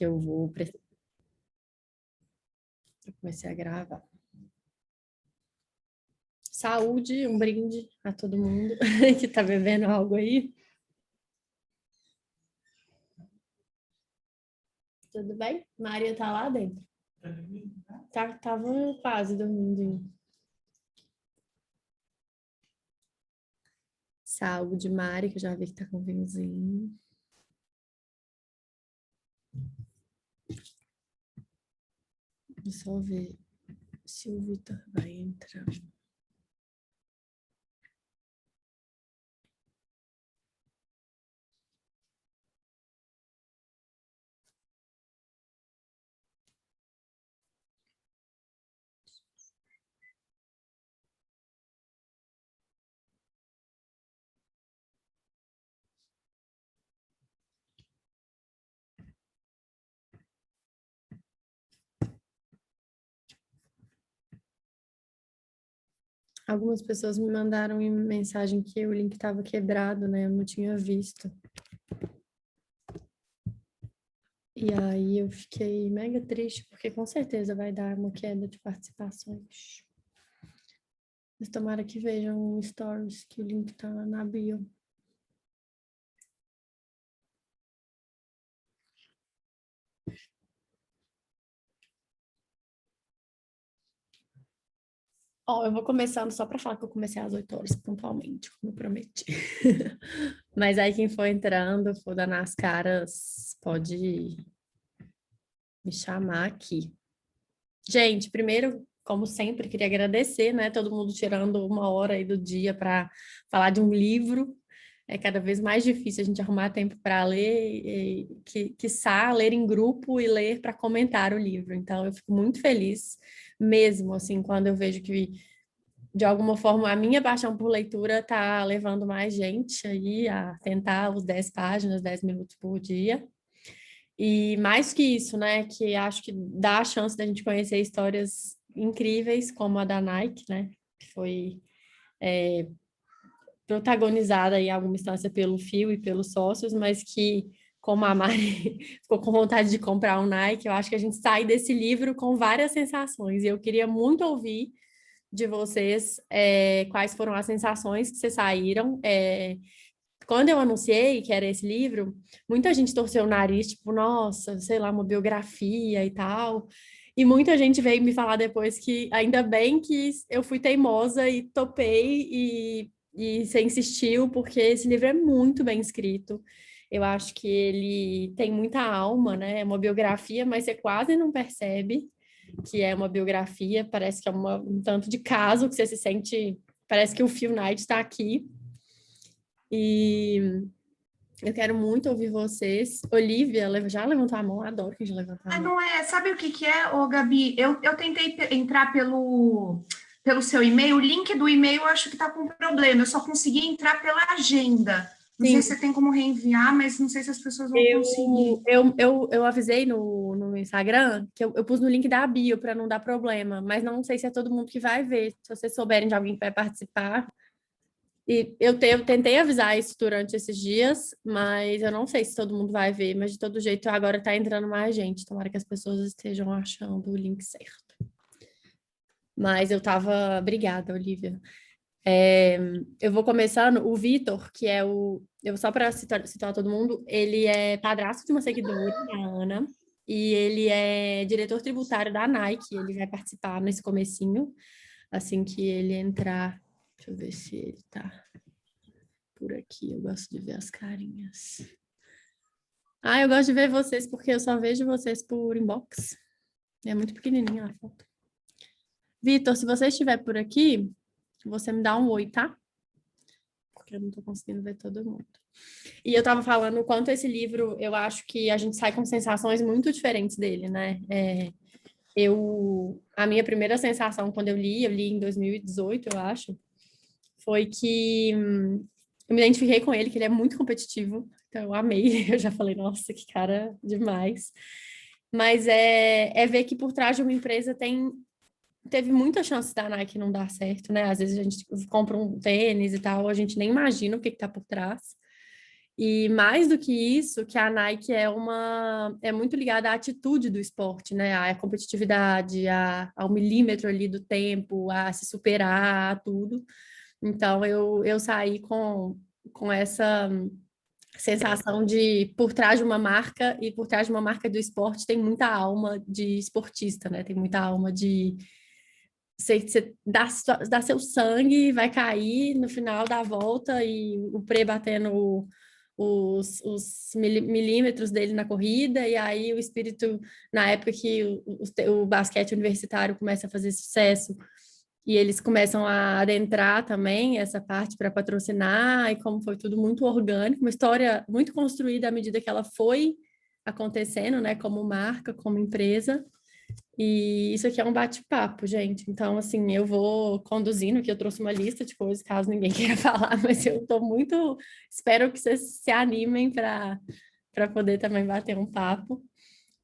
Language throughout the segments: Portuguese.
que eu comecei a gravar. Saúde, um brinde a todo mundo que tá bebendo algo aí. Tudo bem? Maria tá lá dentro. Tava quase dormindo. Saúde, Mari, que eu já vi que tá com vinhozinho. Deixa eu só ver se o Vitor vai entrar. Algumas pessoas me mandaram mensagem que o link estava quebrado, né? Eu não tinha visto. E aí eu fiquei mega triste, porque com certeza vai dar uma queda de participações. Mas tomara que vejam um stories, que o link tá na bio. Ó, eu vou começando só para falar que eu comecei às 8 horas, pontualmente, como eu prometi. Mas aí quem for entrando, for dando as caras, pode me chamar aqui. Gente, primeiro, como sempre, queria agradecer, né? Todo mundo tirando uma hora aí do dia para falar de um livro. É cada vez mais difícil a gente arrumar tempo para ler, quiçá ler em grupo e ler para comentar o livro. Então, eu fico muito feliz mesmo, assim, quando eu vejo que, de alguma forma, a minha paixão por leitura está levando mais gente aí a tentar os 10 páginas, 10 minutos por dia. E mais que isso, né, que acho que dá a chance da gente conhecer histórias incríveis, como a da Nike, né, que foi protagonizada em alguma instância pelo Phil e pelos sócios, mas que, como a Mari ficou com vontade de comprar um Nike, eu acho que a gente sai desse livro com várias sensações, e eu queria muito ouvir de vocês quais foram as sensações que vocês saíram. Quando eu anunciei que era esse livro, muita gente torceu o nariz, tipo, nossa, sei lá, uma biografia e tal. E muita gente veio me falar depois que ainda bem que eu fui teimosa e topei e você insistiu, porque esse livro é muito bem escrito. Eu acho que ele tem muita alma, né? É uma biografia, mas você quase não percebe que é uma biografia. Parece que é um tanto de caso que você se sente. Parece que o Phil Knight está aqui. E eu quero muito ouvir vocês. Olivia, já levantou a mão? Adoro que já levantou a mão. Não é, sabe o que que é, ô Gabi? Eu tentei entrar pelo seu e-mail, o link do e-mail eu acho que tá com problema, eu só consegui entrar pela agenda. Não sei Sim, se você tem como reenviar, mas não sei se as pessoas vão eu, conseguir. eu, eu avisei no Instagram que eu pus no link da bio para não dar problema, mas não sei se é todo mundo que vai ver. Se vocês souberem de alguém que vai participar. E eu tentei avisar isso durante esses dias, mas eu não sei se todo mundo vai ver. Mas de todo jeito, agora tá entrando mais gente. Tomara que as pessoas estejam achando o link certo. Mas eu tava. Obrigada, Olivia. Eu vou começando. O Vitor, que é o. Só para citar todo mundo, ele é padrasto de uma seguidora, a Ana, e ele é diretor tributário da Nike. Ele vai participar nesse comecinho, assim que ele entrar. Deixa eu ver se ele tá por aqui. Eu gosto de ver as carinhas. Ah, eu gosto de ver vocês porque eu só vejo vocês por inbox. É muito pequenininha a foto. Vitor, se você estiver por aqui, você me dá um oi, tá? Porque eu não tô conseguindo ver todo mundo. E eu tava falando o quanto esse livro, eu acho que a gente sai com sensações muito diferentes dele, né? A minha primeira sensação quando eu li em 2018, eu acho, foi que eu me identifiquei com ele, que ele é muito competitivo, então eu amei, eu já falei, nossa, que cara demais. Mas é ver que por trás de uma empresa teve muita chance da Nike não dar certo, né? Às vezes a gente compra um tênis e tal, a gente nem imagina o que está por trás. E mais do que isso, que a Nike é muito ligada à atitude do esporte, né? À competitividade, ao milímetro ali do tempo, a se superar, a tudo. Então eu saí com essa sensação de por trás de uma marca e por trás de uma marca do esporte tem muita alma de esportista, né? Tem muita alma de você dá seu sangue, vai cair no final da volta e o Pre batendo os milímetros dele na corrida, e aí o espírito, na época que o basquete universitário começa a fazer sucesso, e eles começam a adentrar também essa parte para patrocinar, e como foi tudo muito orgânico, uma história muito construída à medida que ela foi acontecendo, né, como marca, como empresa. E isso aqui é um bate-papo, gente. Então, assim, eu vou conduzindo, que eu trouxe uma lista de coisas, caso ninguém queira falar, mas eu estou muito. Espero que vocês se animem para poder também bater um papo.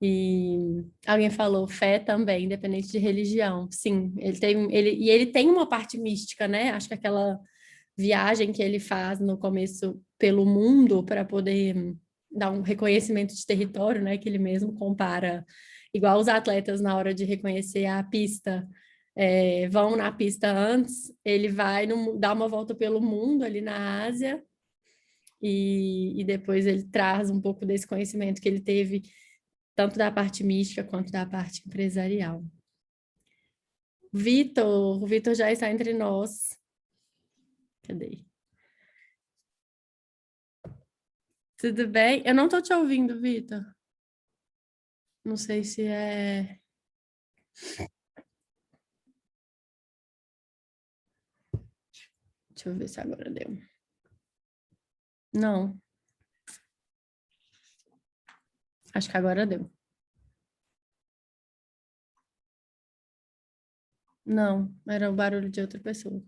E alguém falou fé também, independente de religião. Sim, ele tem uma parte mística, né? Acho que aquela viagem que ele faz no começo pelo mundo para poder dar um reconhecimento de território, né? Que ele mesmo compara, igual os atletas na hora de reconhecer a pista, vão na pista antes, ele vai dar uma volta pelo mundo ali na Ásia e depois ele traz um pouco desse conhecimento que ele teve tanto da parte mística quanto da parte empresarial. O Vitor já está entre nós. Cadê? Tudo bem? Eu não estou te ouvindo, Vitor. Não sei se é... Deixa eu ver se agora deu. Não. Acho que agora deu. Não, era o barulho de outra pessoa.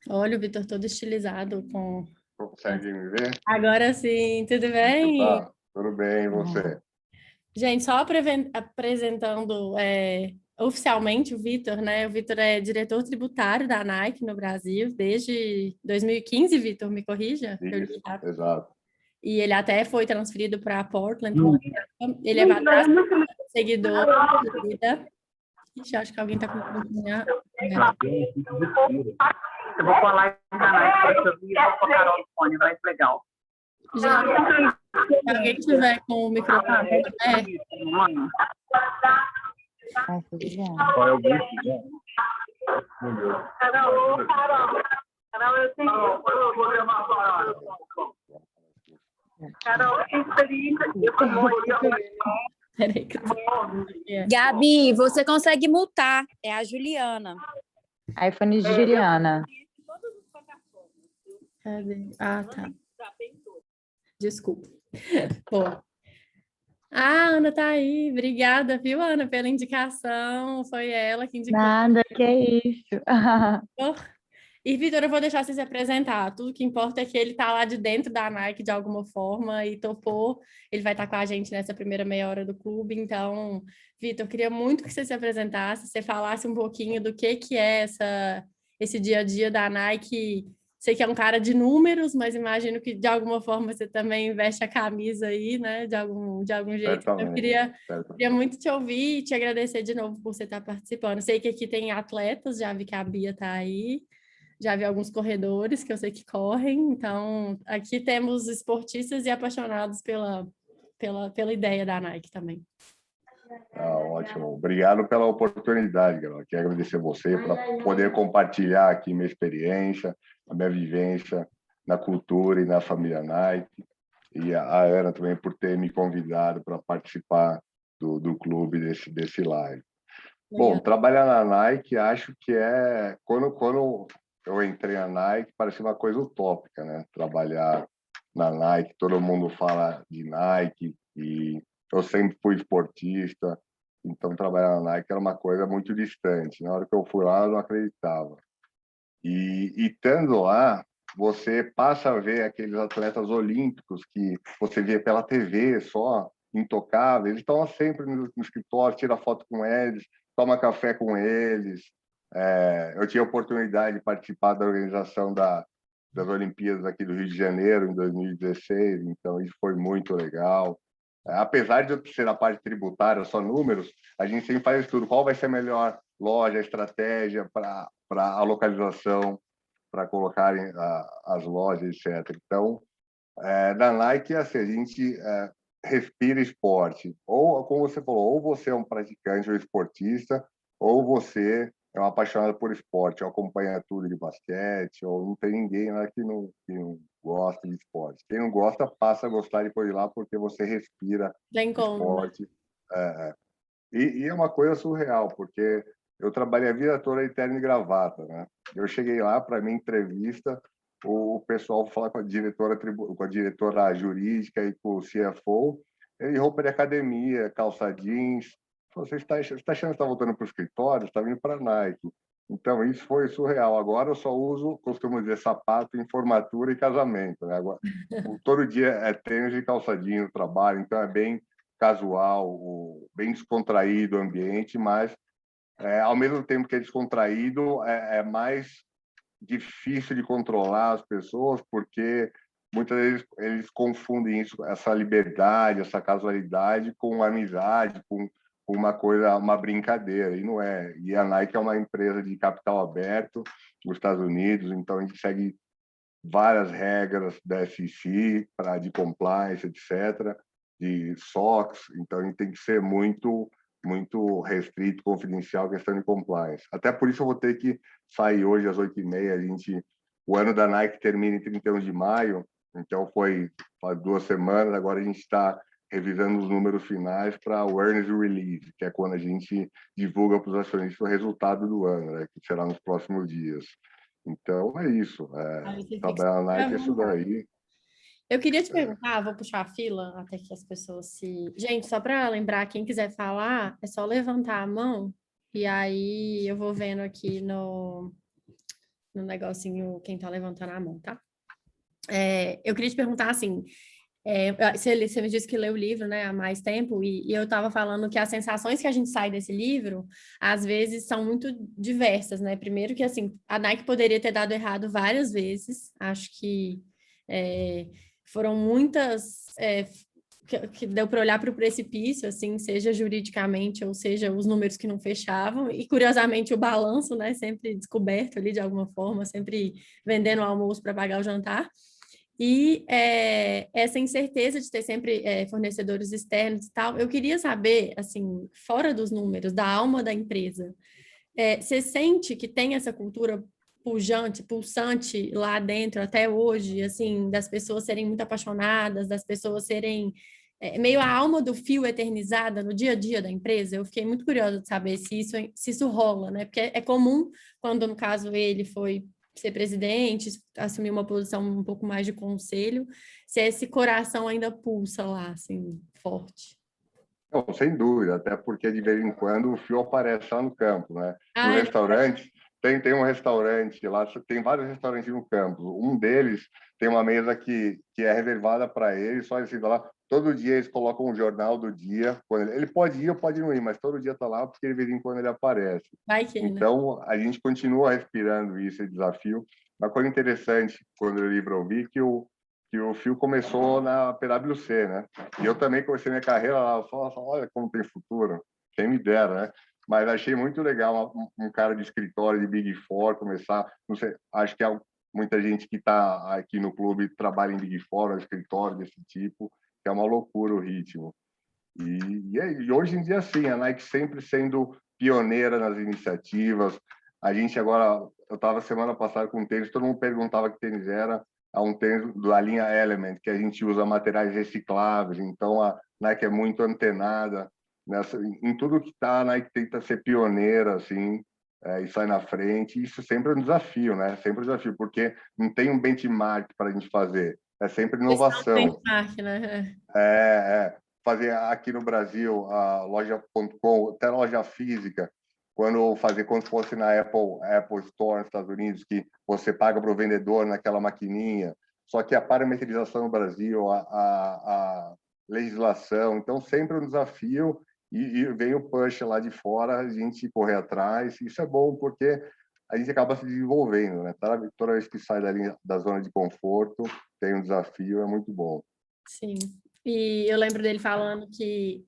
Olha, o Vitor todo estilizado com... Consegue me ver? Agora sim, tudo bem? Tá, tudo bem, e você? Gente, só apresentando oficialmente o Vitor, né? O Vitor é diretor tributário da Nike no Brasil desde 2015, Vitor, me corrija? Isso, exato. E ele até foi transferido para Portland. Ele é bastante seguidor da vida. Ixi, acho que alguém está com minha... Eu vou falar na Nike para você ouvir e vou colocar no fone, mais legal. Gente, se alguém tiver com o microfone, Qual é o grupo? Carol, eu tenho Carol, Peraí, Gabi, você consegue multar. É a Juliana. iPhone de Juliana. Cadê? Ah, tá. Desculpa. Pô. Ah, Ana tá aí. Obrigada, viu, Ana, pela indicação. Foi ela que indicou. Nada, que é isso. E, Vitor, eu vou deixar você se apresentar. Tudo que importa é que ele tá lá de dentro da Nike de alguma forma e topou. Ele vai estar com a gente nessa primeira meia hora do clube. Então, Vitor, eu queria muito que você se apresentasse, você falasse um pouquinho do que é esse dia a dia da Nike. Sei que é um cara de números, mas imagino que de alguma forma você também veste a camisa aí, né? De algum jeito. Então, eu queria muito te ouvir e te agradecer de novo por você estar participando. Sei que aqui tem atletas, já vi que a Bia está aí, já vi alguns corredores que eu sei que correm. Então, aqui temos esportistas e apaixonados pela ideia da Nike também. Ótimo. Obrigado pela oportunidade, Carol. Quero agradecer a você por poder compartilhar aqui minha experiência, a minha vivência na cultura e na família Nike. E a Ana também por ter me convidado para participar do clube desse live. Bom, trabalhar na Nike, acho que quando eu entrei na Nike, parecia uma coisa utópica, né? Trabalhar na Nike, todo mundo fala de Nike e eu sempre fui esportista, então trabalhar na Nike era uma coisa muito distante. Na hora que eu fui lá, eu não acreditava. E estando lá, você passa a ver aqueles atletas olímpicos que você via pela TV só, intocáveis, eles estão sempre no escritório, tira foto com eles, toma café com eles. Eu tive a oportunidade de participar da organização das Olimpíadas aqui do Rio de Janeiro, em 2016, então isso foi muito legal. Apesar de eu ser a parte tributária, só números, a gente sempre faz estudo. Qual vai ser a melhor loja, estratégia para a localização, para colocarem as lojas, etc. Então, na Nike, assim, a gente respira esporte. Ou, como você falou, ou você é um praticante ou esportista, ou você é um apaixonado por esporte, ou acompanha tudo de basquete, ou não tem ninguém lá que não gosta de esporte. Quem não gosta, passa a gostar depois de lá, porque você respira Tem como, né? esporte. E é uma coisa surreal, porque eu trabalhei a vida toda de terno e gravata, né? Eu cheguei lá para minha entrevista, o pessoal fala com a diretora jurídica e com o CFO, em roupa de academia, calça jeans. Você está achando que está voltando para o escritório? Está vindo para a Nike. Então, isso foi surreal. Agora eu só uso, costumo dizer, sapato em formatura e casamento, né? Agora, todo dia é tênis e calça jeans no trabalho, então é bem casual, bem descontraído o ambiente, mas ao mesmo tempo que é descontraído, é mais difícil de controlar as pessoas, porque muitas vezes eles confundem isso, essa liberdade, essa casualidade, com amizade, com uma coisa, uma brincadeira, e não é. E a Nike é uma empresa de capital aberto nos Estados Unidos, então a gente segue várias regras da SEC, de compliance, etc., de SOX, então a gente tem que ser muito restrito, confidencial, questão de compliance. Até por isso eu vou ter que sair hoje às 8h30. O ano da Nike termina em 31 de maio, então faz 2 semanas, agora a gente está revisando os números finais para o earnings release, que é quando a gente divulga para os acionistas o resultado do ano, né, que será nos próximos dias. Então, é isso. Trabalhar na Nike é isso daí. Eu queria te perguntar, vou puxar a fila até que as pessoas se... Gente, só para lembrar, quem quiser falar, é só levantar a mão e aí eu vou vendo aqui no negocinho quem tá levantando a mão, tá? Eu queria te perguntar, assim, você me disse que leu o livro, né, há mais tempo, e eu estava falando que as sensações que a gente sai desse livro, às vezes, são muito diversas, né? Primeiro que, assim, a Nike poderia ter dado errado várias vezes, acho que foram muitas que deu para olhar para o precipício, assim, seja juridicamente ou seja os números que não fechavam, e curiosamente o balanço, né, sempre descoberto ali de alguma forma, sempre vendendo o almoço para pagar o jantar. E essa incerteza de ter sempre fornecedores externos e tal, eu queria saber, assim, fora dos números, da alma da empresa, você sente que tem essa cultura pujante, pulsante lá dentro até hoje, assim, das pessoas serem muito apaixonadas, das pessoas serem meio a alma do fio eternizada no dia a dia da empresa? Eu fiquei muito curiosa de saber se isso rola, né? Porque é comum, quando no caso ele foi ser presidente, assumir uma posição um pouco mais de conselho, se esse coração ainda pulsa lá, assim, forte. Não, sem dúvida, até porque de vez em quando o fio aparece lá no campo, né? No É restaurante, tem um restaurante lá, tem vários restaurantes no campo. Um deles tem uma mesa que é reservada para ele, só ele fica lá. Todo dia eles colocam um jornal do dia. Ele pode ir ou pode não ir, mas todo dia está lá porque de vez em quando ele aparece. Vai que, né? Então, a gente continua respirando esse desafio. Uma coisa interessante, quando eu li para ouvir, que o Phil começou na PwC, né? E eu também comecei minha carreira lá. Eu falo, olha como tem futuro. Quem me dera, né? Mas achei muito legal um cara de escritório de Big Four começar. Não sei, acho que muita gente que está aqui no clube trabalha em Big Four, no escritório desse tipo, que é uma loucura o ritmo. E hoje em dia, sim, a Nike sempre sendo pioneira nas iniciativas. A gente agora, eu estava semana passada com um tênis, todo mundo perguntava que tênis era. Há um tênis da linha Element, que a gente usa materiais recicláveis. Então, a Nike é muito antenada em tudo que está. A Nike tenta ser pioneira, assim, e sai na frente. Isso sempre é um desafio, né? Sempre um desafio, porque não tem um benchmark para a gente fazer. É sempre inovação. Benchmark, né? Fazer aqui no Brasil, a loja.com, até a loja física, quando fosse na Apple Store nos Estados Unidos, que você paga para o vendedor naquela maquininha. Só que a parametrização no Brasil, legislação. Então, sempre um desafio e vem o push lá de fora, a gente correr atrás. Isso é bom porque a gente acaba se desenvolvendo, né? Toda vez que sai da zona de conforto, tem um desafio, é muito bom. Sim. E eu lembro dele falando que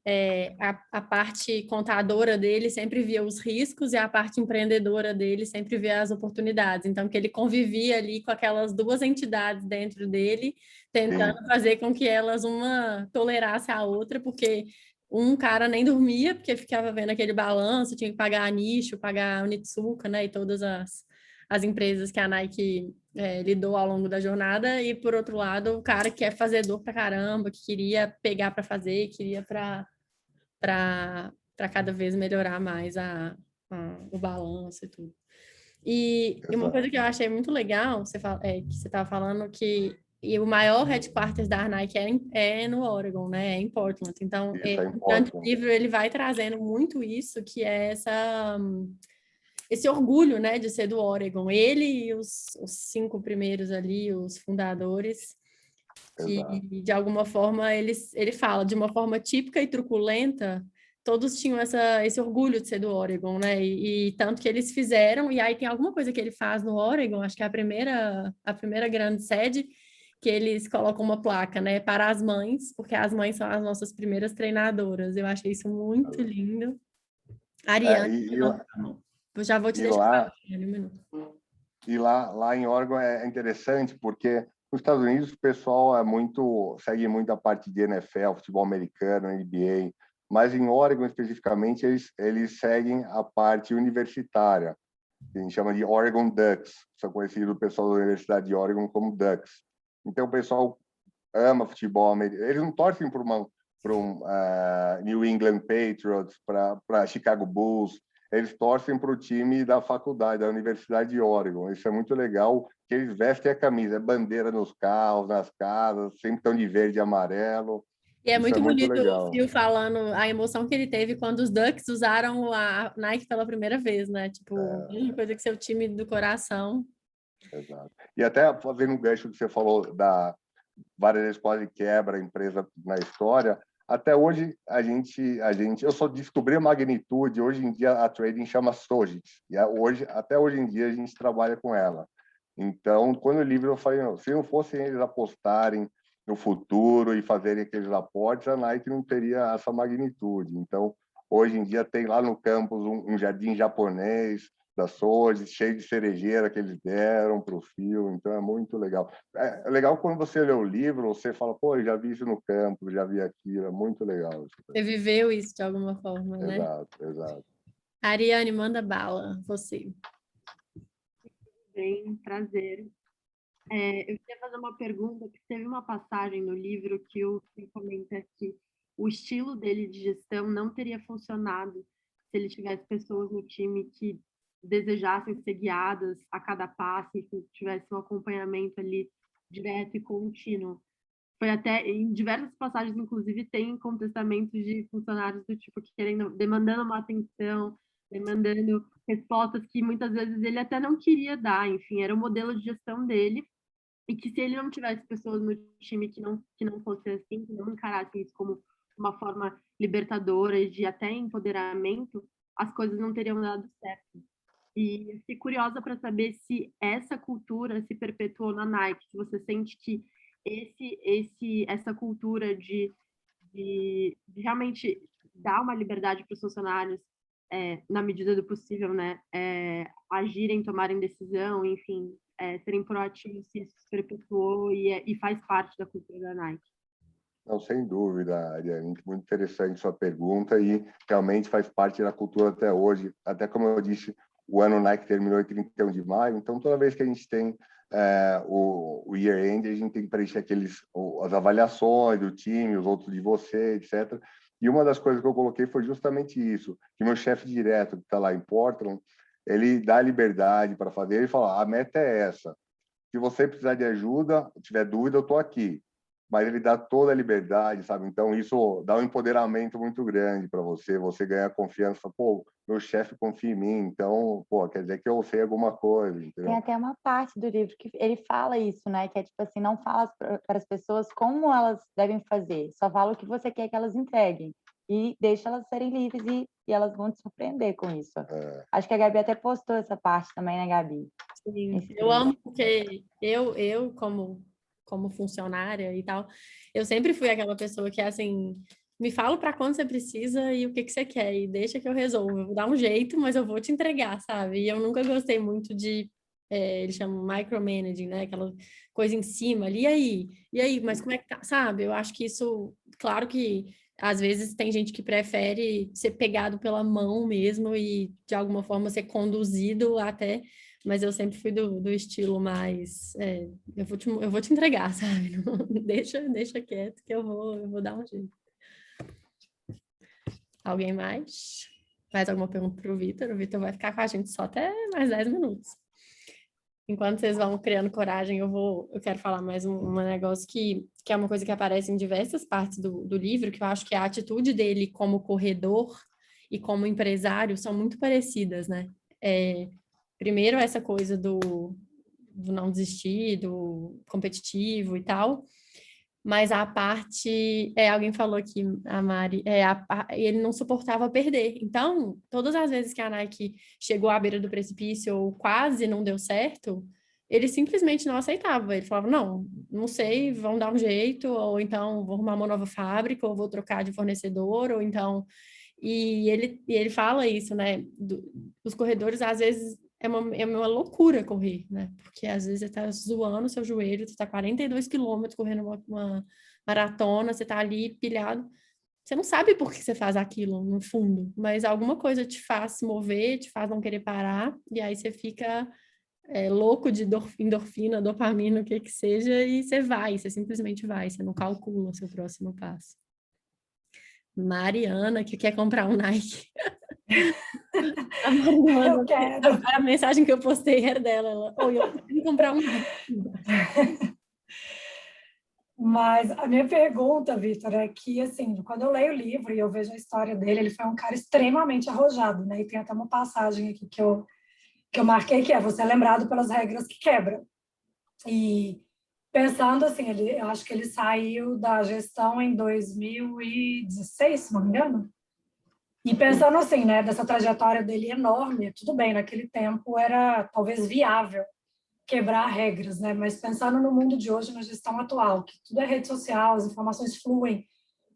a parte contadora dele sempre via os riscos e a parte empreendedora dele sempre via as oportunidades. Então, que ele convivia ali com aquelas duas entidades dentro dele, tentando fazer com que elas uma tolerasse a outra, porque um cara nem dormia, porque ficava vendo aquele balanço, tinha que pagar a Nicho, pagar a Onitsuka, né, e todas as empresas que a Nike lidou ao longo da jornada, e por outro lado, o cara que é fazedor pra caramba, que queria pegar para fazer, queria para cada vez melhorar mais o balanço e tudo. E uma coisa que eu achei muito legal, que você estava falando o maior headquarters da Nike é no Oregon, né? É em Portland. Então, durante o livro ele vai trazendo muito isso, que é esse orgulho, né, de ser do Oregon. Ele e os 5 primeiros ali, os fundadores, que de alguma forma ele fala de uma forma típica e truculenta, todos tinham esse orgulho de ser do Oregon, né? E tanto que eles fizeram, e aí tem alguma coisa que ele faz no Oregon, acho que é a primeira grande sede, que eles colocam uma placa, né, para as mães, porque as mães são as nossas primeiras treinadoras. Eu achei isso muito lindo. Ariane, eu já vou te deixar falar, um minuto. E lá em Oregon é interessante porque nos Estados Unidos o pessoal segue muito a parte de NFL, futebol americano, NBA, mas em Oregon especificamente eles seguem a parte universitária, que a gente chama de Oregon Ducks, são conhecidos o pessoal da Universidade de Oregon como Ducks. Então o pessoal ama futebol americano, eles não torcem para um New England Patriots, para Chicago Bulls, eles torcem para o time da faculdade, da Universidade de Oregon. Isso é muito legal, que eles vestem a camisa, é bandeira nos carros, nas casas, sempre estão de verde e amarelo. E é muito bonito legal. O Phil falando a emoção que ele teve quando os Ducks usaram a Nike pela primeira vez, né? Tipo, uma coisa que seu time do coração. Exato. E até fazendo um gancho que você falou da várias vezes quase quebra a empresa na história, até hoje eu só descobri a magnitude, hoje em dia a trading chama Sojitz, e até hoje em dia a gente trabalha com ela. Então, quando o livro eu falei, se não fossem eles apostarem no futuro e fazerem aqueles aportes, a Nike não teria essa magnitude. Então, hoje em dia tem lá no campus um jardim japonês da Soji, cheio de cerejeira que eles deram para o Phil, então é muito legal. É legal quando você lê o livro, você fala, pô, eu já vi isso no campo, já vi aquilo, é muito legal. Você viveu isso de alguma forma, né? Exato. Ariane, manda bala, você. Bem, prazer. Eu queria fazer uma pergunta, porque teve uma passagem no livro que o Phil comenta que o estilo dele de gestão não teria funcionado se ele tivesse pessoas no time que desejassem ser guiadas a cada passo e que tivesse um acompanhamento ali direto e contínuo. Foi até em diversas passagens, inclusive, tem contestamentos de funcionários do tipo que demandando uma atenção, demandando respostas que muitas vezes ele até não queria dar. Enfim, era o modelo de gestão dele, e que se ele não tivesse pessoas no time que não fossem assim, que não encarassem isso como uma forma libertadora e de até empoderamento, as coisas não teriam dado certo. E eu fiquei curiosa para saber se essa cultura se perpetuou na Nike, se você sente que essa cultura de realmente dar uma liberdade para os funcionários, na medida do possível, né, agirem, tomarem decisão, enfim, serem proativos, se isso se perpetuou e faz parte da cultura da Nike. Não, sem dúvida, Ariane, muito interessante sua pergunta e realmente faz parte da cultura até hoje. Até como eu disse, o ano Nike terminou em 31 de maio, então toda vez que a gente tem o year-end, a gente tem que preencher as avaliações do time, os outros de você, etc. E uma das coisas que eu coloquei foi justamente isso, que meu chefe direto, que está lá em Portland, ele dá liberdade para fazer, ele fala, a meta é essa, se você precisar de ajuda, tiver dúvida, eu estou aqui. mas ele dá toda a liberdade, sabe? Então, isso dá um empoderamento muito grande para você. Você ganha confiança. Pô, meu chefe confia em mim, então, pô, quer dizer que eu sei alguma coisa, entendeu? Tem até uma parte do livro que ele fala isso, né? Que é tipo assim, não fala para as pessoas como elas devem fazer, só fala o que você quer que elas entreguem. E deixa elas serem livres e elas vão te surpreender com isso. Acho que a Gabi até postou essa parte também, né, Gabi? Sim, eu amo porque eu como funcionária e tal, eu sempre fui aquela pessoa que, assim, me fala para quando você precisa e o que você quer, e deixa que eu resolvo. Eu vou dar um jeito, mas eu vou te entregar, sabe? E eu nunca gostei muito de, eles chamam micromanaging, né? Aquela coisa em cima ali, e aí, mas como é que tá? Sabe? Eu acho que isso, claro que às vezes tem gente que prefere ser pegado pela mão mesmo e de alguma forma ser conduzido até, mas eu sempre fui do estilo mais, eu vou te entregar, sabe? Deixa quieto que eu vou dar um jeito. Alguém mais? Mais alguma pergunta para o Vitor? O Vitor vai ficar com a gente só até mais 10 minutos. Enquanto vocês vão criando coragem, eu quero falar mais um negócio que é uma coisa que aparece em diversas partes do livro, que eu acho que a atitude dele como corredor e como empresário são muito parecidas, né? Primeiro, essa coisa do não desistir, do competitivo e tal, mas a parte, alguem falou aqui, a Mari, ele não suportava perder. Então, todas as vezes que a Nike chegou à beira do precipício ou quase não deu certo, ele simplesmente não aceitava. Ele falava, não sei, vão dar um jeito, ou então vou arrumar uma nova fábrica, ou vou trocar de fornecedor, ou então... E ele fala isso, né? Os corredores, às vezes, é uma loucura correr, né? Porque às vezes você tá zoando o seu joelho, você tá 42 quilômetros correndo uma maratona, você tá ali pilhado. Você não sabe por que você faz aquilo, no fundo, mas alguma coisa te faz se mover, te faz não querer parar, e aí você fica louco de endorfina, dopamina, o que que seja, e você simplesmente vai, você não calcula o seu próximo passo. Mariana, que quer comprar um Nike. A Mariana, a mensagem que eu postei era dela. Eu quero comprar um Nike. Mas a minha pergunta, Vitor, é que, assim, quando eu leio o livro e eu vejo a história dele, ele foi um cara extremamente arrojado, né? E tem até uma passagem aqui que eu marquei, que você é lembrado pelas regras que quebra. E pensando assim, eu acho que ele saiu da gestão em 2016, se não me engano. E pensando assim, né, dessa trajetória dele enorme, tudo bem, naquele tempo era talvez viável quebrar regras, né? Mas pensando no mundo de hoje, na gestão atual, que tudo é rede social, as informações fluem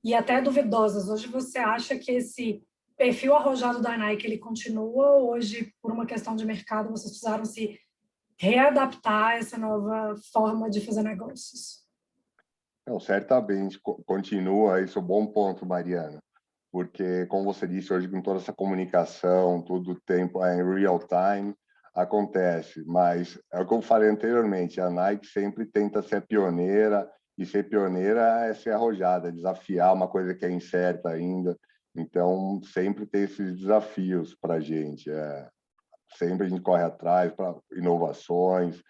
e até duvidosas. Hoje você acha que esse perfil arrojado da Nike, ele continua? Ou hoje, por uma questão de mercado, vocês precisaram se readaptar a essa nova forma de fazer negócios? Não, certamente continua, isso é um bom ponto, Mariana, porque, como você disse, hoje com toda essa comunicação, todo o tempo em real time, acontece, mas é o que eu falei anteriormente, a Nike sempre tenta ser pioneira, e ser pioneira é ser arrojada, é desafiar uma coisa que é incerta ainda, então sempre tem esses desafios para a gente, sempre a gente corre atrás para inovações.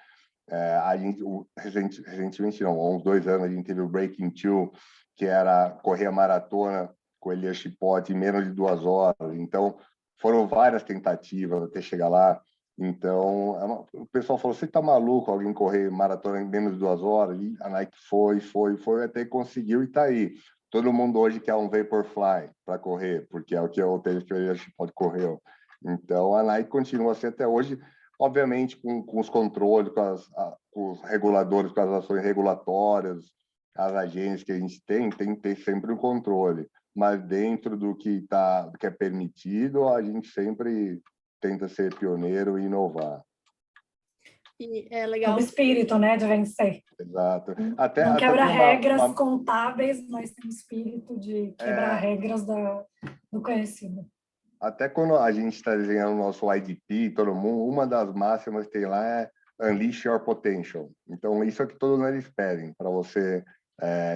A gente recentemente, não, há uns 2 anos, a gente teve o Breaking Two, que era correr a maratona com Elias Chipote em menos de 2 horas. Então, foram várias tentativas até chegar lá. Então, o pessoal falou, você está maluco alguém correr maratona em menos de 2 horas? E a Nike foi, até conseguiu e está aí. Todo mundo hoje quer um Vaporfly para correr, porque é o que o tênis que o Elias Chipote correu. Então, a Nike continua assim até hoje, obviamente com os controles, com os reguladores, com as ações regulatórias, as agências que a gente tem que ter sempre um controle. Mas dentro do que é permitido, a gente sempre tenta ser pioneiro e inovar. E é legal. O espírito, né, de vencer. Exato. Não quebra regras contábeis, mas tem o espírito de quebrar regras do conhecido. Até quando a gente está desenhando o nosso IDP, todo mundo, uma das máximas que tem lá é Unleash Your Potential. Então, isso é o que todos nós esperem, para você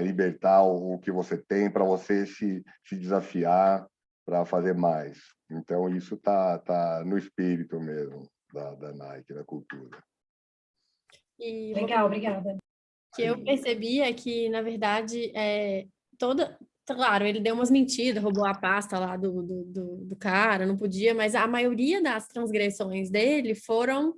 libertar o que você tem, para você se desafiar, para fazer mais. Então, isso tá no espírito mesmo da Nike, da cultura. Legal, obrigada. que eu percebi é que, na verdade, claro, ele deu umas mentiras, roubou a pasta lá do cara, não podia, mas a maioria das transgressões dele foram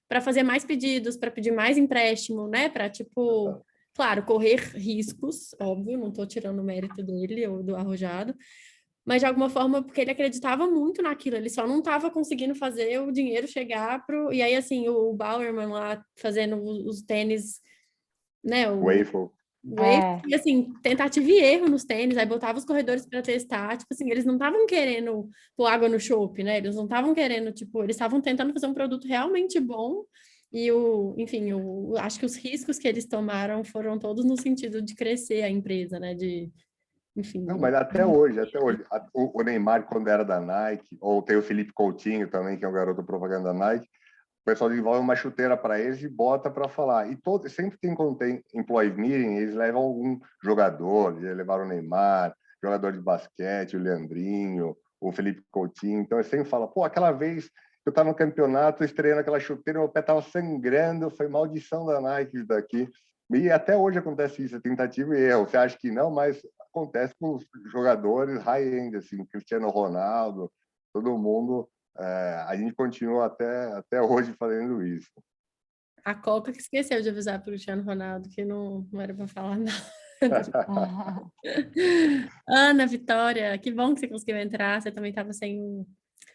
para fazer mais pedidos, para pedir mais empréstimo, né? Para, tipo, claro, correr riscos, óbvio, não estou tirando o mérito dele ou do Arrojado, mas de alguma forma, porque ele acreditava muito naquilo, ele só não estava conseguindo fazer o dinheiro chegar pro. E aí, assim, o Bauerman lá fazendo os tênis, né? Waffle. E assim, tentativa e erro nos tênis, aí botava os corredores para testar, tipo assim, eles não estavam querendo pôr água no chope, né? Eles não estavam querendo, tipo, eles estavam tentando fazer um produto realmente bom. E enfim, acho que os riscos que eles tomaram foram todos no sentido de crescer a empresa, né? Enfim. Não, mas até hoje, o Neymar, quando era da Nike, ou tem o Felipe Coutinho também, que é um garoto propaganda da Nike, o pessoal desenvolve uma chuteira para eles e bota para falar. E sempre quando tem employee meeting, eles levam algum jogador, eles levaram o Neymar, jogador de basquete, o Leandrinho, o Felipe Coutinho. Então, eles sempre falam, pô, aquela vez que eu estava no campeonato, estreando aquela chuteira, meu pé estava sangrando, foi maldição da Nike isso daqui. E até hoje acontece isso, tentativa e erro. Você acha que não, mas acontece com os jogadores high-end, assim, Cristiano Ronaldo, todo mundo. A gente continua até hoje fazendo isso. A Coca que esqueceu de avisar para o Cristiano Ronaldo que não era para falar nada. Ana, Vitória, que bom que você conseguiu entrar. Você também estava sem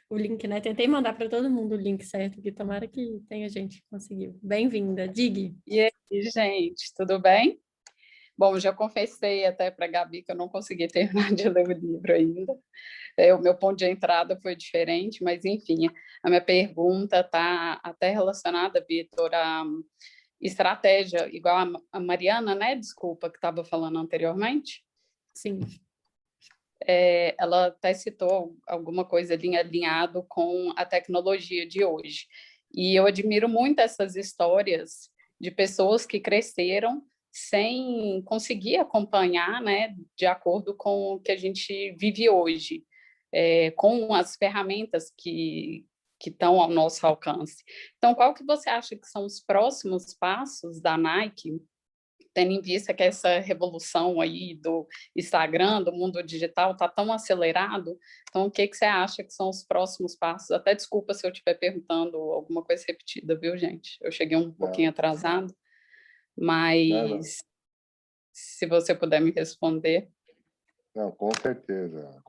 o link, né? Tentei mandar para todo mundo o link certo, que tomara que tenha gente que conseguiu. Bem-vinda, Dig. E aí, gente, tudo bem? Bom, já confessei até para a Gabi que eu não consegui terminar de ler o livro ainda. O meu ponto de entrada foi diferente, mas, enfim, a minha pergunta está até relacionada, Vitor, à estratégia, igual a Mariana, né? Desculpa, que estava falando anteriormente. Sim. Ela até citou alguma coisa ali alinhado com a tecnologia de hoje. E eu admiro muito essas histórias de pessoas que cresceram sem conseguir acompanhar, né, de acordo com o que a gente vive hoje, com as ferramentas que estão ao nosso alcance. Então, qual que você acha que são os próximos passos da Nike, tendo em vista que essa revolução aí do Instagram, do mundo digital, está tão acelerado? Então, o que você acha que são os próximos passos? Até desculpa se eu estiver perguntando alguma coisa repetida, viu, gente? Eu cheguei um pouquinho atrasado. Mas se você puder me responder. Não, com certeza.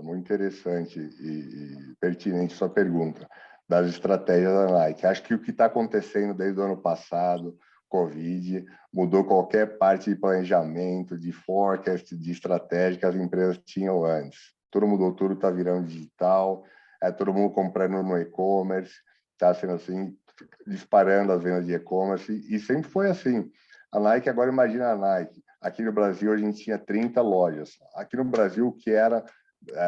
Muito interessante e pertinente sua pergunta das estratégias da Nike. Acho que o que está acontecendo desde o ano passado, Covid, mudou qualquer parte de planejamento, de forecast, de estratégia que as empresas tinham antes. Tudo mudou, tudo está virando digital, todo mundo comprando no e-commerce, está sendo assim, disparando as vendas de e-commerce, e sempre foi assim. A Nike, agora imagina a Nike. Aqui no Brasil, a gente tinha 30 lojas. Aqui no Brasil, o que era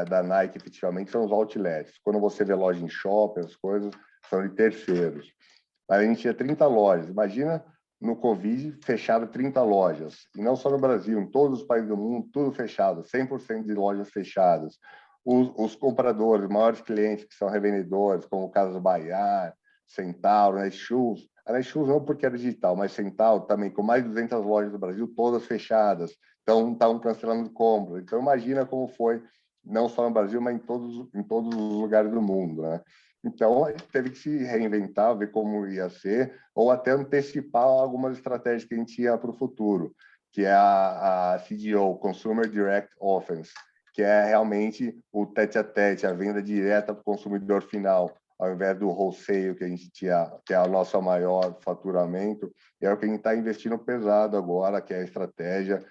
da Nike, efetivamente, são os outlets. Quando você vê loja em shopping, as coisas são de terceiros. Mas a gente tinha 30 lojas. Imagina, no Covid, fechado 30 lojas. E não só no Brasil, em todos os países do mundo, tudo fechado, 100% de lojas fechadas. Os compradores, maiores clientes, que são revendedores, como Casas Bahia, Centauro, Netshoes. A Netshoes não porque era digital, mas Centauro também, com mais de 200 lojas do Brasil, todas fechadas. Então, estavam cancelando compras. Então, imagina como foi, não só no Brasil, mas em todos os lugares do mundo, né? Então, teve que se reinventar, ver como ia ser, ou até antecipar algumas estratégias que a gente ia para o futuro, que é a CDO, Consumer Direct Offense, que é realmente o tete-a-tete, a venda direta para o consumidor final, ao invés do wholesale que a gente tinha, que é o nosso maior faturamento, é o que a gente está investindo pesado agora, que é a estratégia,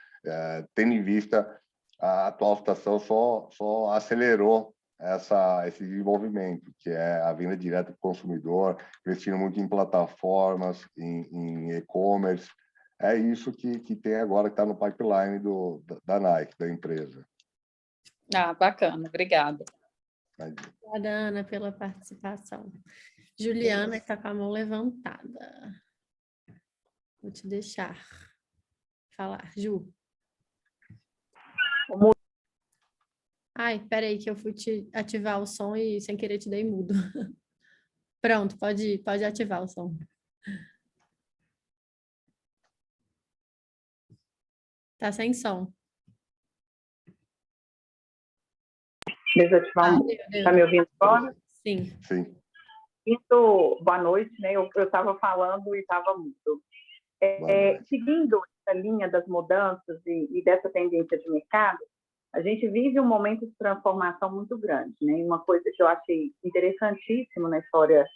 tendo em vista a atual situação só acelerou esse desenvolvimento, que é a venda direta para o consumidor, investindo muito em plataformas, em e-commerce. É isso que tem agora, que está no pipeline da Nike, da empresa. Bacana, obrigada. Obrigada, Ana, pela participação. Juliana está com a mão levantada. Vou te deixar falar, Ju. Ai, peraí que eu fui te ativar o som e sem querer te dei mudo. Pronto, pode ativar o som. Tá sem som. Deixa eu ativar um... Tá me ouvindo agora? Sim. Sim. Isso, boa noite, né? Eu estava falando e estava mudo. Seguindo essa linha das mudanças e dessa tendência de mercado, a gente vive um momento de transformação muito grande, né? Uma coisa que eu achei interessantíssima na história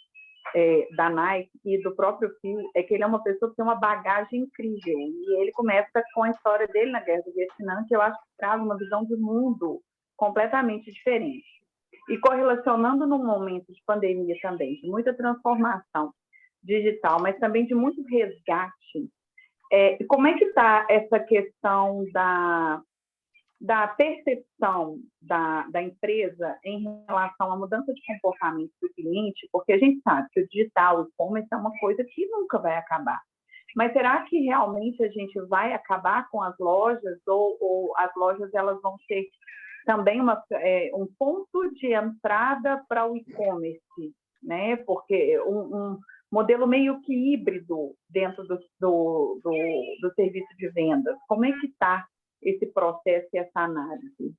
da Nike e do próprio Phil é que ele é uma pessoa que tem uma bagagem incrível, e ele começa com a história dele na Guerra do Vietnã, que eu acho que traz uma visão de mundo completamente diferente. E correlacionando num momento de pandemia também, de muita transformação digital, mas também de muito resgate, como é que está essa questão da percepção da empresa em relação à mudança de comportamento do cliente? Porque a gente sabe que o digital, o e-commerce é uma coisa que nunca vai acabar. Mas será que realmente a gente vai acabar com as lojas, ou as lojas elas vão ser também um ponto de entrada para o e-commerce, né? Porque um modelo meio que híbrido dentro do serviço de vendas. Como é que está esse processo e essa análise?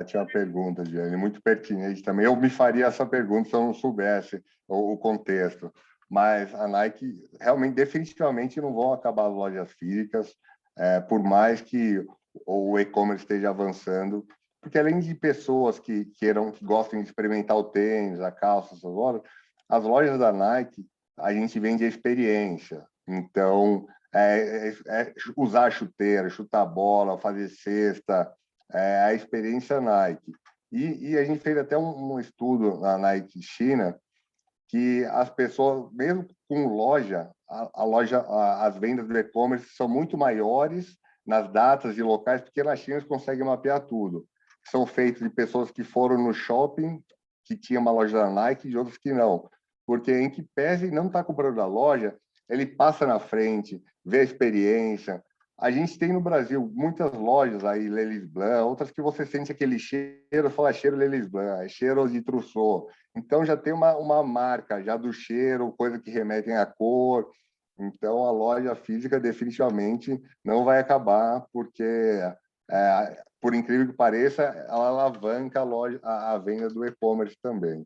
Ótima pergunta, Diane, muito pertinente também. Eu me faria essa pergunta se eu não soubesse o contexto. Mas a Nike realmente, definitivamente, não vão acabar as lojas físicas, por mais que o e-commerce esteja avançando, porque além de pessoas que gostem de experimentar o tênis, a calça, as lojas da Nike, a gente vende a experiência. Então, usar chuteira, chutar bola, fazer cesta, a experiência Nike. E a gente fez até um estudo na Nike China, que as pessoas, mesmo com loja, as vendas do e-commerce são muito maiores nas datas e locais, porque na China eles conseguem mapear tudo. São feitos de pessoas que foram no shopping, que tinha uma loja da Nike, e de outros que não. Porque em que pese não está comprando da loja, ele passa na frente, vê a experiência. A gente tem no Brasil muitas lojas aí, Lelis Blanc, outras que você sente aquele cheiro, fala cheiro Lelis Blanc, cheiro de Trousseau. Então já tem uma marca já do cheiro, coisa que remetem à cor. Então a loja física definitivamente não vai acabar, porque por incrível que pareça, ela alavanca a venda do e-commerce também.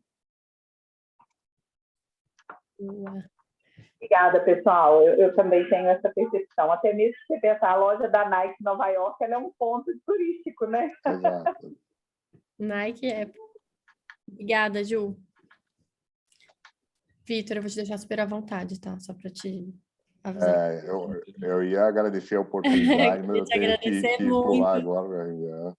Obrigada, pessoal. Eu também tenho essa percepção. Até mesmo se você pensar, a loja da Nike em Nova York, ela é um ponto turístico, né? Exato. Nike é. Obrigada, Ju. Vitor, eu vou te deixar super à vontade, tá? Só para te avisar. Eu ia agradecer a oportunidade, mas eu tenho que pular agora.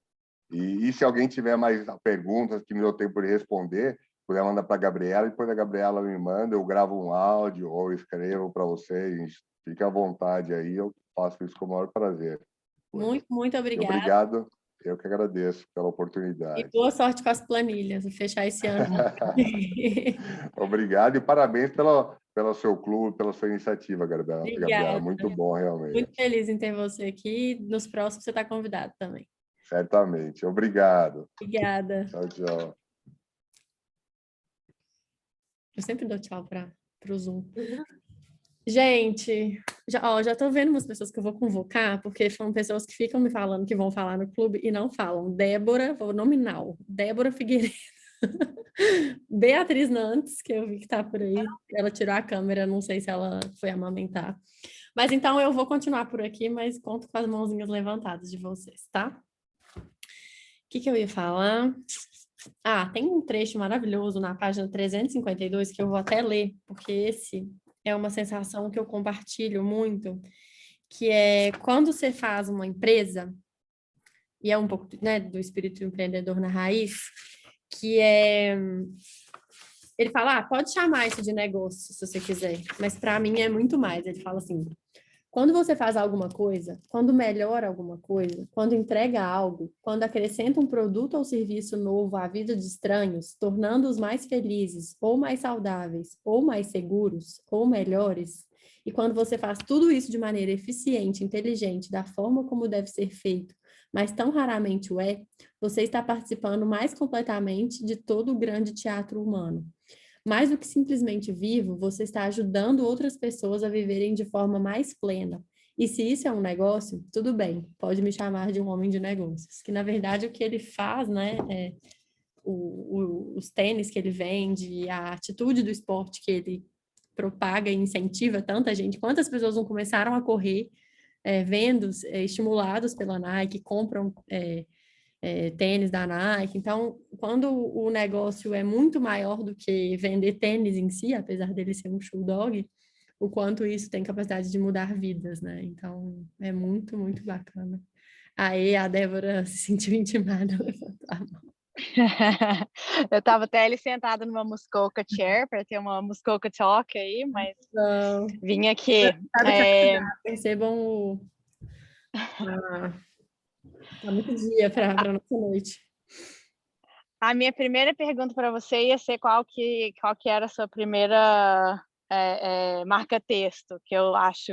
E se alguém tiver mais perguntas que me deu tempo de responder, puder mandar para a Gabriela, e depois a Gabriela me manda, eu gravo um áudio ou escrevo para vocês. Fique à vontade aí, eu faço isso com o maior prazer. Muito, muito obrigada. Obrigado, eu que agradeço pela E oportunidade. boa sorte com as planilhas, vou fechar esse ano. Obrigado e parabéns pelo seu clube, pela sua iniciativa, Gabriela. Obrigada. Muito bom, realmente. Muito feliz em ter você aqui. Nos próximos você está convidado também. Certamente. Obrigado. Obrigada. Tchau, tchau. Eu sempre dou tchau para o Zoom. Gente, já tô vendo umas pessoas que eu vou convocar, porque são pessoas que ficam me falando que vão falar no clube e não falam. Débora, vou nominal. Débora Figueiredo. Beatriz Nantes, que eu vi que tá por aí. Ela tirou a câmera, não sei se ela foi amamentar. Mas então eu vou continuar por aqui, mas conto com as mãozinhas levantadas de vocês, tá? O que eu ia falar? Tem um trecho maravilhoso na página 352 que eu vou até ler, porque esse é uma sensação que eu compartilho muito, que é quando você faz uma empresa, e é um pouco, né, do espírito empreendedor na raiz, que é... Ele fala, pode chamar isso de negócio, se você quiser, mas para mim é muito mais. Ele fala assim, quando você faz alguma coisa, quando melhora alguma coisa, quando entrega algo, quando acrescenta um produto ou serviço novo à vida de estranhos, tornando-os mais felizes, ou mais saudáveis, ou mais seguros, ou melhores, e quando você faz tudo isso de maneira eficiente, inteligente, da forma como deve ser feito, mas tão raramente o é, você está participando mais completamente de todo o grande teatro humano. Mais do que simplesmente vivo, você está ajudando outras pessoas a viverem de forma mais plena. E se isso é um negócio, tudo bem, pode me chamar de um homem de negócios. Que, na verdade, o que ele faz, né, os tênis que ele vende, a atitude do esporte que ele propaga e incentiva tanta gente. Quantas pessoas não começaram a correr vendo, estimulados pela Nike, compram tênis da Nike. Então, quando o negócio é muito maior do que vender tênis em si, apesar dele ser um shoe dog, o quanto isso tem capacidade de mudar vidas, né? Então, é muito, muito bacana. Aí a Débora se sentiu intimada, levantou a mão. Eu estava até ali sentada numa Muskoka Chair para ter uma Muskoka Talk aí, mas vim aqui. Percebam tá muito dia para a nossa noite. A minha primeira pergunta para você ia ser qual que era a sua primeira marca-texto, que eu acho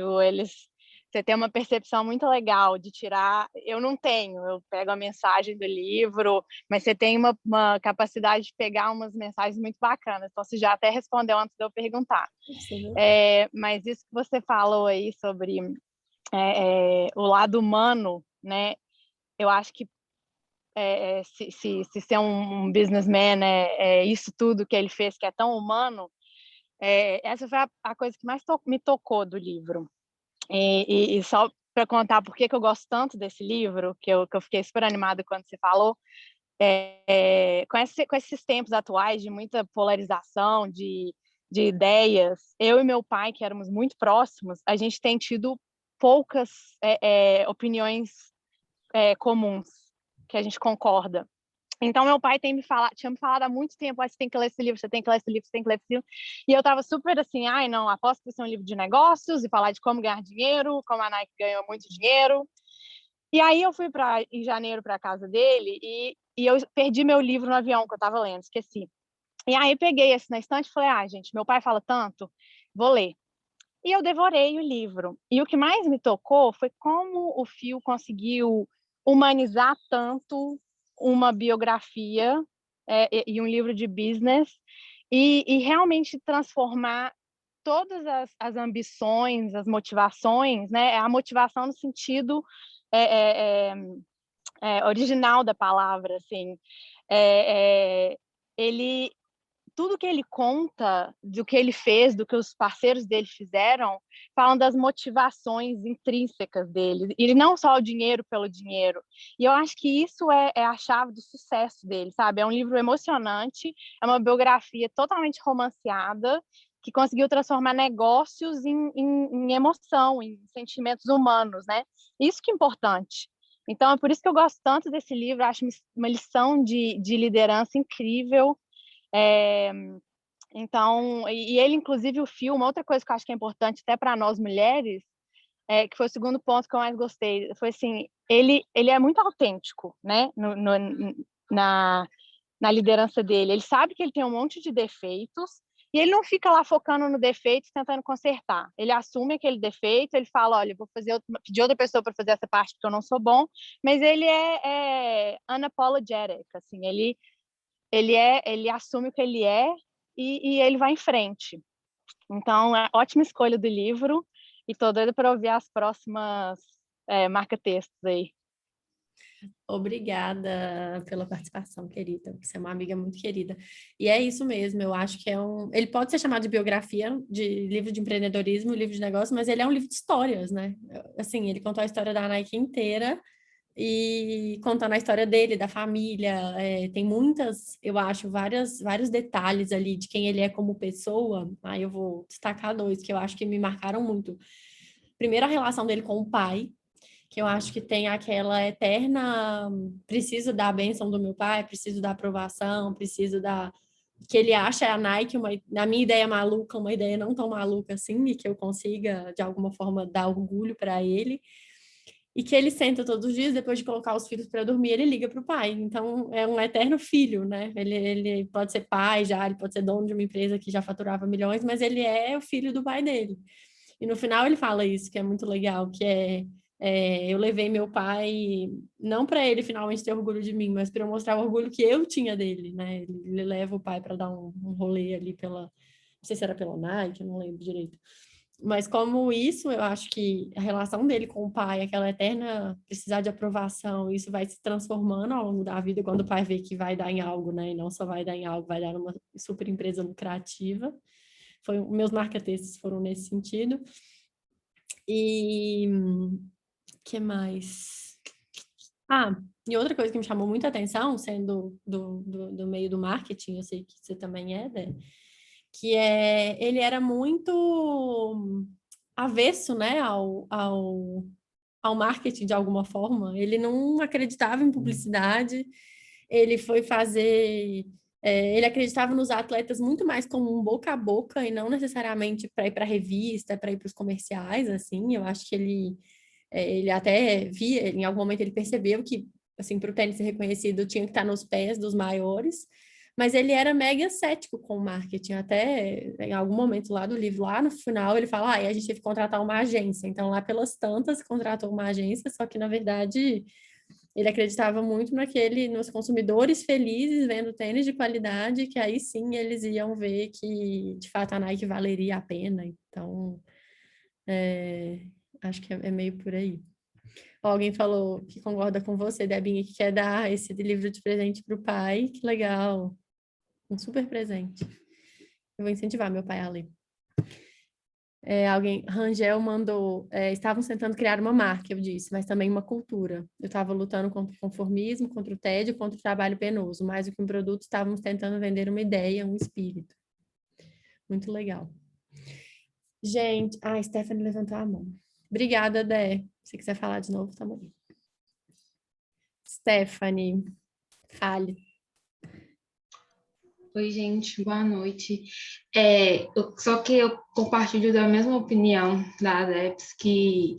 você tem uma percepção muito legal de tirar. Eu não tenho, eu pego a mensagem do livro, mas você tem uma capacidade de pegar umas mensagens muito bacanas. Então, você já até respondeu antes de eu perguntar. Mas isso que você falou aí sobre o lado humano, né? Eu acho que se ser um businessman isso tudo que ele fez, que é tão humano, essa foi a coisa que mais me tocou do livro. E só para contar por que eu gosto tanto desse livro, que eu fiquei super animada quando você falou, com esses tempos atuais de muita polarização, de ideias, eu e meu pai, que éramos muito próximos, a gente tem tido poucas opiniões comuns, que a gente concorda. Então, meu pai tinha me falado há muito tempo, você tem que ler esse livro, você tem que ler esse livro, você tem que ler esse livro. E eu estava super assim, não, aposto que vai ser um livro de negócios e falar de como ganhar dinheiro, como a Nike ganhou muito dinheiro. E aí eu fui em janeiro para a casa dele e eu perdi meu livro no avião que eu estava lendo, esqueci. E aí peguei esse na estante e falei, gente, meu pai fala tanto, vou ler. E eu devorei o livro. E o que mais me tocou foi como o Phil conseguiu humanizar tanto uma biografia e um livro de business e realmente transformar todas as ambições, as motivações, né? A motivação no sentido original da palavra, assim. Tudo que ele conta, do que ele fez, do que os parceiros dele fizeram, falam das motivações intrínsecas dele, e não só o dinheiro pelo dinheiro. E eu acho que isso é a chave do sucesso dele, sabe? É um livro emocionante, é uma biografia totalmente romanceada, que conseguiu transformar negócios em emoção, em sentimentos humanos, né? Isso que é importante. Então, é por isso que eu gosto tanto desse livro, acho uma lição de liderança incrível. Então, e ele, inclusive, o filme, outra coisa que eu acho que é importante até para nós mulheres, que foi o segundo ponto que eu mais gostei, foi assim, ele é muito autêntico, né, na liderança dele. Ele sabe que ele tem um monte de defeitos e ele não fica lá focando no defeito tentando consertar. Ele assume aquele defeito, ele fala, olha, vou pedir outra pessoa para fazer essa parte porque eu não sou bom, mas ele é unapologetic, assim, ele assume o que ele é e ele vai em frente. Então, é ótima escolha do livro e tô doida para ouvir as próximas marca-textos aí. Obrigada pela participação, querida. Você é uma amiga muito querida. E é isso mesmo, eu acho que ele pode ser chamado de biografia, de livro de empreendedorismo, livro de negócio, mas ele é um livro de histórias, né? Assim, ele contou a história da Nike inteira e contando a história dele, da família. Tem muitas, eu acho, vários detalhes ali de quem ele é como pessoa. Aí eu vou destacar 2 que eu acho que me marcaram muito. Primeiro, a relação dele com o pai, que eu acho que tem aquela eterna, preciso da bênção do meu pai, preciso da aprovação, preciso que ele acha a Nike, na minha ideia maluca, uma ideia não tão maluca assim, e que eu consiga, de alguma forma, dar orgulho para ele. E que ele senta todos os dias, depois de colocar os filhos para dormir, ele liga para o pai. Então, é um eterno filho, né? Ele pode ser pai já, ele pode ser dono de uma empresa que já faturava milhões, mas ele é o filho do pai dele. E no final ele fala isso, que é muito legal, que eu levei meu pai, não para ele finalmente ter orgulho de mim, mas para eu mostrar o orgulho que eu tinha dele, né? Ele leva o pai para dar um rolê ali não sei se era pela Nike, eu não lembro direito. Mas como isso, eu acho que a relação dele com o pai, aquela eterna precisar de aprovação, isso vai se transformando ao longo da vida, quando o pai vê que vai dar em algo, né? E não só vai dar em algo, vai dar numa super empresa lucrativa. Meus marca-textos foram nesse sentido. E que mais? E outra coisa que me chamou muita atenção, sendo do meio do marketing, eu sei que você também é, né? Que ele era muito avesso, né, ao marketing de alguma forma. Ele não acreditava em publicidade, ele foi fazer... ele acreditava nos atletas muito mais como um boca a boca e não necessariamente para ir para a revista, para ir para os comerciais, assim. Eu acho que ele até via, em algum momento ele percebeu que, assim, para o tênis ser reconhecido, tinha que estar nos pés dos maiores, mas ele era mega cético com o marketing, até em algum momento lá do livro, lá no final, ele fala, a gente teve que contratar uma agência, então lá pelas tantas contratou uma agência, só que na verdade ele acreditava muito nos consumidores felizes vendo tênis de qualidade, que aí sim eles iam ver que de fato a Nike valeria a pena, então acho que é meio por aí. Alguém falou que concorda com você, Debinha, que quer dar esse livro de presente para o pai. Que legal. Um super presente. Eu vou incentivar meu pai a ler. Rangel mandou, estavam tentando criar uma marca, eu disse, mas também uma cultura. Eu estava lutando contra o conformismo, contra o tédio, contra o trabalho penoso. Mais do que um produto, estávamos tentando vender uma ideia, um espírito. Muito legal. Gente, a Stephanie levantou a mão. Obrigada, Dé. Se quiser falar de novo, tá bom. Stephanie, fale. Oi, gente, boa noite. Só que eu compartilho da mesma opinião da Adepts, que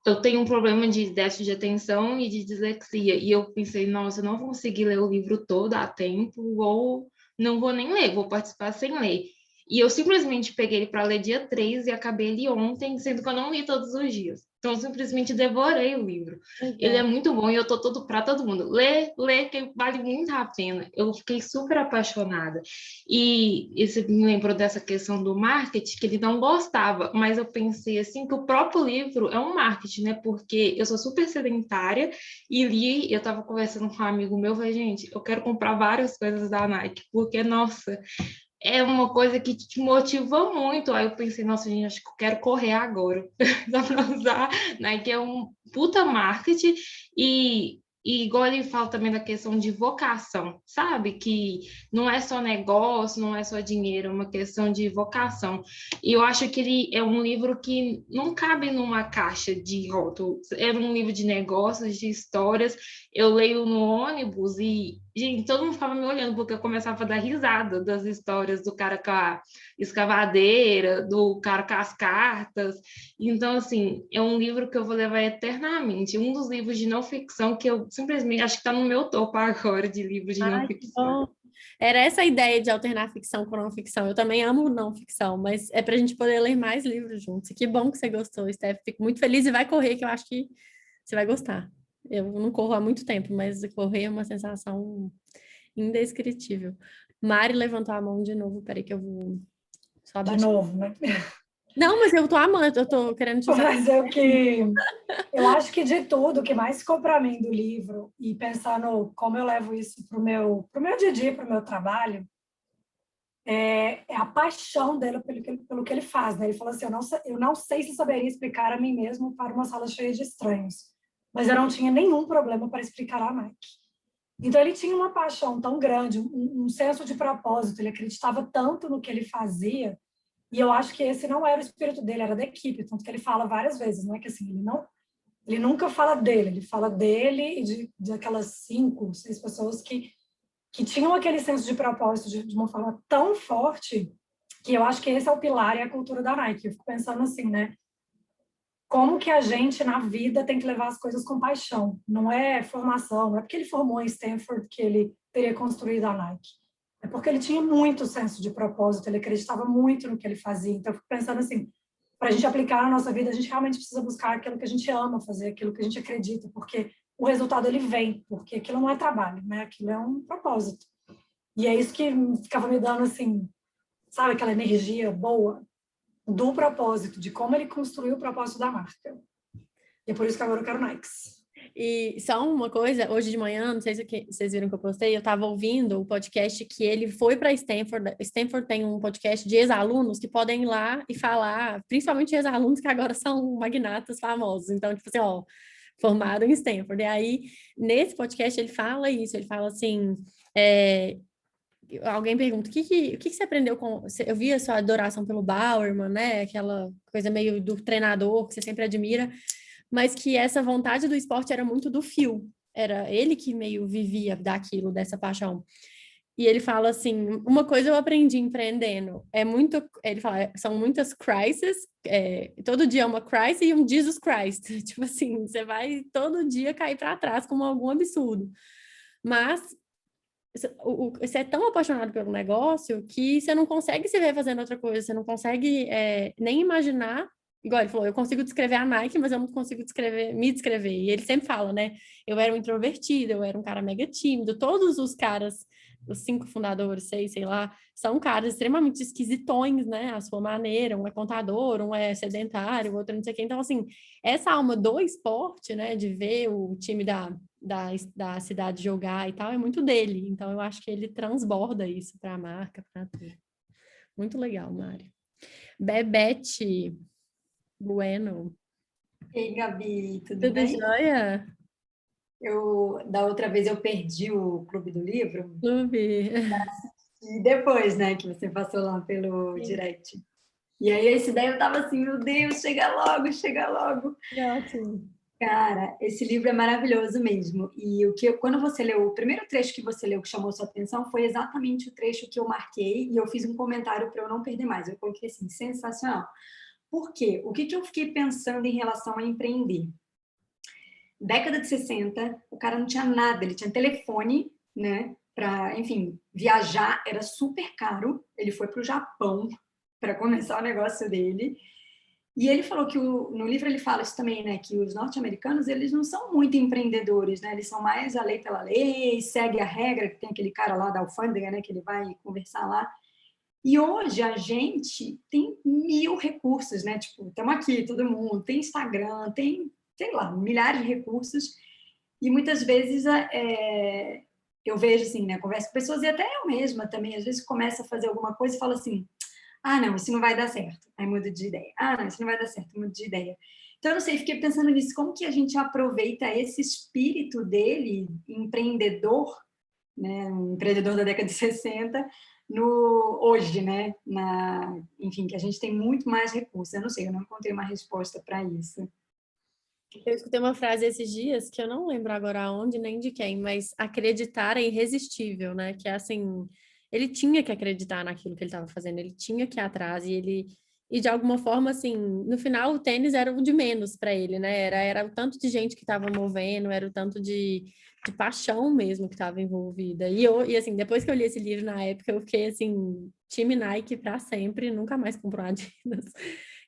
eu tenho um problema de déficit de atenção e de dislexia, e eu pensei, nossa, eu não vou conseguir ler o livro todo a tempo, ou não vou nem ler, vou participar sem ler. E eu simplesmente peguei ele para ler dia 3 e acabei ele ontem, sendo que eu não li todos os dias. Então, eu simplesmente devorei o livro. Ele é muito bom e eu tô para todo mundo. Lê, que vale muito a pena. Eu fiquei super apaixonada. E isso me lembrou dessa questão do marketing, que ele não gostava, mas eu pensei assim que o próprio livro é um marketing, né? Porque eu sou super sedentária e li, eu estava conversando com um amigo meu, falei, gente, eu quero comprar várias coisas da Nike, porque, nossa, é uma coisa que te motiva muito. Aí eu pensei, nossa, gente, acho que eu quero correr agora. Dá para usar. Nike é um puta marketing e igual ele fala também da questão de vocação, sabe? Que não é só negócio, não é só dinheiro, é uma questão de vocação. E eu acho que ele é um livro que não cabe numa caixa de rótulo. É um livro de negócios, de histórias. Eu leio no ônibus e, gente, todo mundo ficava me olhando, porque eu começava a dar risada das histórias do cara com a escavadeira, do cara com as cartas. Então, assim, é um livro que eu vou levar eternamente. Um dos livros de não ficção que eu simplesmente acho que está no meu topo agora de livros de não ficção. Era essa a ideia de alternar ficção com não ficção. Eu também amo não ficção, mas é para a gente poder ler mais livros juntos. Que bom que você gostou, Steph. Fico muito feliz e vai correr, que eu acho que você vai gostar. Eu não corro há muito tempo, mas correr é uma sensação indescritível. Mari levantou a mão de novo. Peraí que eu vou só abaixar. De novo, né? Não, mas eu tô amando, eu tô querendo te usar. Mas eu acho que de tudo, o que mais ficou para mim do livro, e pensando como eu levo isso pro meu dia a dia, pro meu trabalho, é a paixão dele pelo que ele faz, né? Ele falou assim, eu não sei se saberia explicar a mim mesmo para uma sala cheia de estranhos, mas eu não tinha nenhum problema para explicar a Nike. Então, ele tinha uma paixão tão grande, um senso de propósito, ele acreditava tanto no que ele fazia, e eu acho que esse não era o espírito dele, era da equipe, tanto que ele fala várias vezes, não é que assim, ele nunca fala dele, ele fala dele e de aquelas 5, 6 pessoas que tinham aquele senso de propósito de uma forma tão forte, que eu acho que esse é o pilar e a cultura da Nike. Eu fico pensando assim, né? Como que a gente, na vida, tem que levar as coisas com paixão. Não é formação, não é porque ele formou em Stanford que ele teria construído a Nike. É porque ele tinha muito senso de propósito, ele acreditava muito no que ele fazia. Então, eu fico pensando assim, para a gente aplicar na nossa vida, a gente realmente precisa buscar aquilo que a gente ama fazer, aquilo que a gente acredita, porque o resultado ele vem, porque aquilo não é trabalho, né? Aquilo é um propósito. E é isso que ficava me dando, assim, sabe, aquela energia boa. do propósito, de como ele construiu o propósito da marca. E é por isso que agora eu quero Nikes. E só uma coisa, hoje de manhã, não sei se vocês viram que eu postei, eu estava ouvindo o podcast que ele foi para Stanford. Stanford tem um podcast de ex-alunos que podem ir lá e falar, principalmente ex-alunos que agora são magnatas famosos. Então, tipo assim, ó, formado em Stanford. E aí, nesse podcast, ele fala isso, ele fala assim, alguém pergunta, o que você aprendeu com... Eu vi a sua adoração pelo Bowerman, né? Aquela coisa meio do treinador que você sempre admira, mas que essa vontade do esporte era muito do Phil. Era ele que meio vivia daquilo, dessa paixão. E ele fala assim, uma coisa eu aprendi empreendendo, ele fala, são muitas crises, todo dia é uma crisis e um Jesus Christ. Tipo assim, você vai todo dia cair para trás com algum absurdo. Mas você é tão apaixonado pelo negócio que você não consegue se ver fazendo outra coisa, você não consegue nem imaginar. Igual ele falou, eu consigo descrever a Nike, mas eu não consigo me descrever. E ele sempre fala, né? Eu era um introvertido, eu era um cara mega tímido. Todos os caras, os 5 fundadores, 6, sei lá, são caras extremamente esquisitões, né? A sua maneira, um é contador, um é sedentário, o outro não sei o quê. Então, assim, essa alma do esporte, né? De ver o time da cidade jogar e tal, é muito dele. Então, eu acho que ele transborda isso para a marca, para tudo. Muito legal, Mário. Bebete Bueno. Ei, Gabi, Tudo bem? jóia? Da outra vez eu perdi o Clube do Livro. Clube. E depois, né, que você passou lá pelo direct. E aí esse daí eu tava assim, meu Deus, chega logo, chega logo. Ótimo. Cara, esse livro é maravilhoso mesmo. E quando você leu, o primeiro trecho que você leu que chamou sua atenção foi exatamente o trecho que eu marquei e eu fiz um comentário para eu não perder mais. Eu coloquei assim, sensacional. Por quê? O que eu fiquei pensando em relação a empreender? Década de 60, o cara não tinha nada, ele tinha telefone, né? Para, enfim, viajar era super caro. Ele foi para o Japão para começar o negócio dele. E ele falou que no livro ele fala isso também, né? Que os norte-americanos, eles não são muito empreendedores, né? Eles são mais a lei pela lei, segue a regra, que tem aquele cara lá da alfândega, né? Que ele vai conversar lá. E hoje a gente tem 1000 recursos, né? Tipo, estamos aqui, todo mundo, tem Instagram, tem, sei lá, milhares de recursos. E muitas vezes eu vejo assim, né? Converso com pessoas e até eu mesma também, às vezes começa a fazer alguma coisa e falo assim, ah, não, isso não vai dar certo. Aí mudo de ideia. Ah, não, isso não vai dar certo, mudo de ideia. Então, eu não sei, fiquei pensando nisso, como que a gente aproveita esse espírito dele, empreendedor, né? Um empreendedor da década de 60, hoje, né? Enfim, que a gente tem muito mais recursos. Eu não sei, eu não encontrei uma resposta para isso. Eu escutei uma frase esses dias, que eu não lembro agora aonde nem de quem, mas acreditar é irresistível, né? Que é assim, ele tinha que acreditar naquilo que ele estava fazendo, ele tinha que ir atrás, e de alguma forma, assim, no final o tênis era o de menos para ele, né? Era o tanto de gente que estava movendo, era o tanto de paixão mesmo que estava envolvida. E assim, depois que eu li esse livro na época, eu fiquei assim, time Nike para sempre, nunca mais compro Adidas.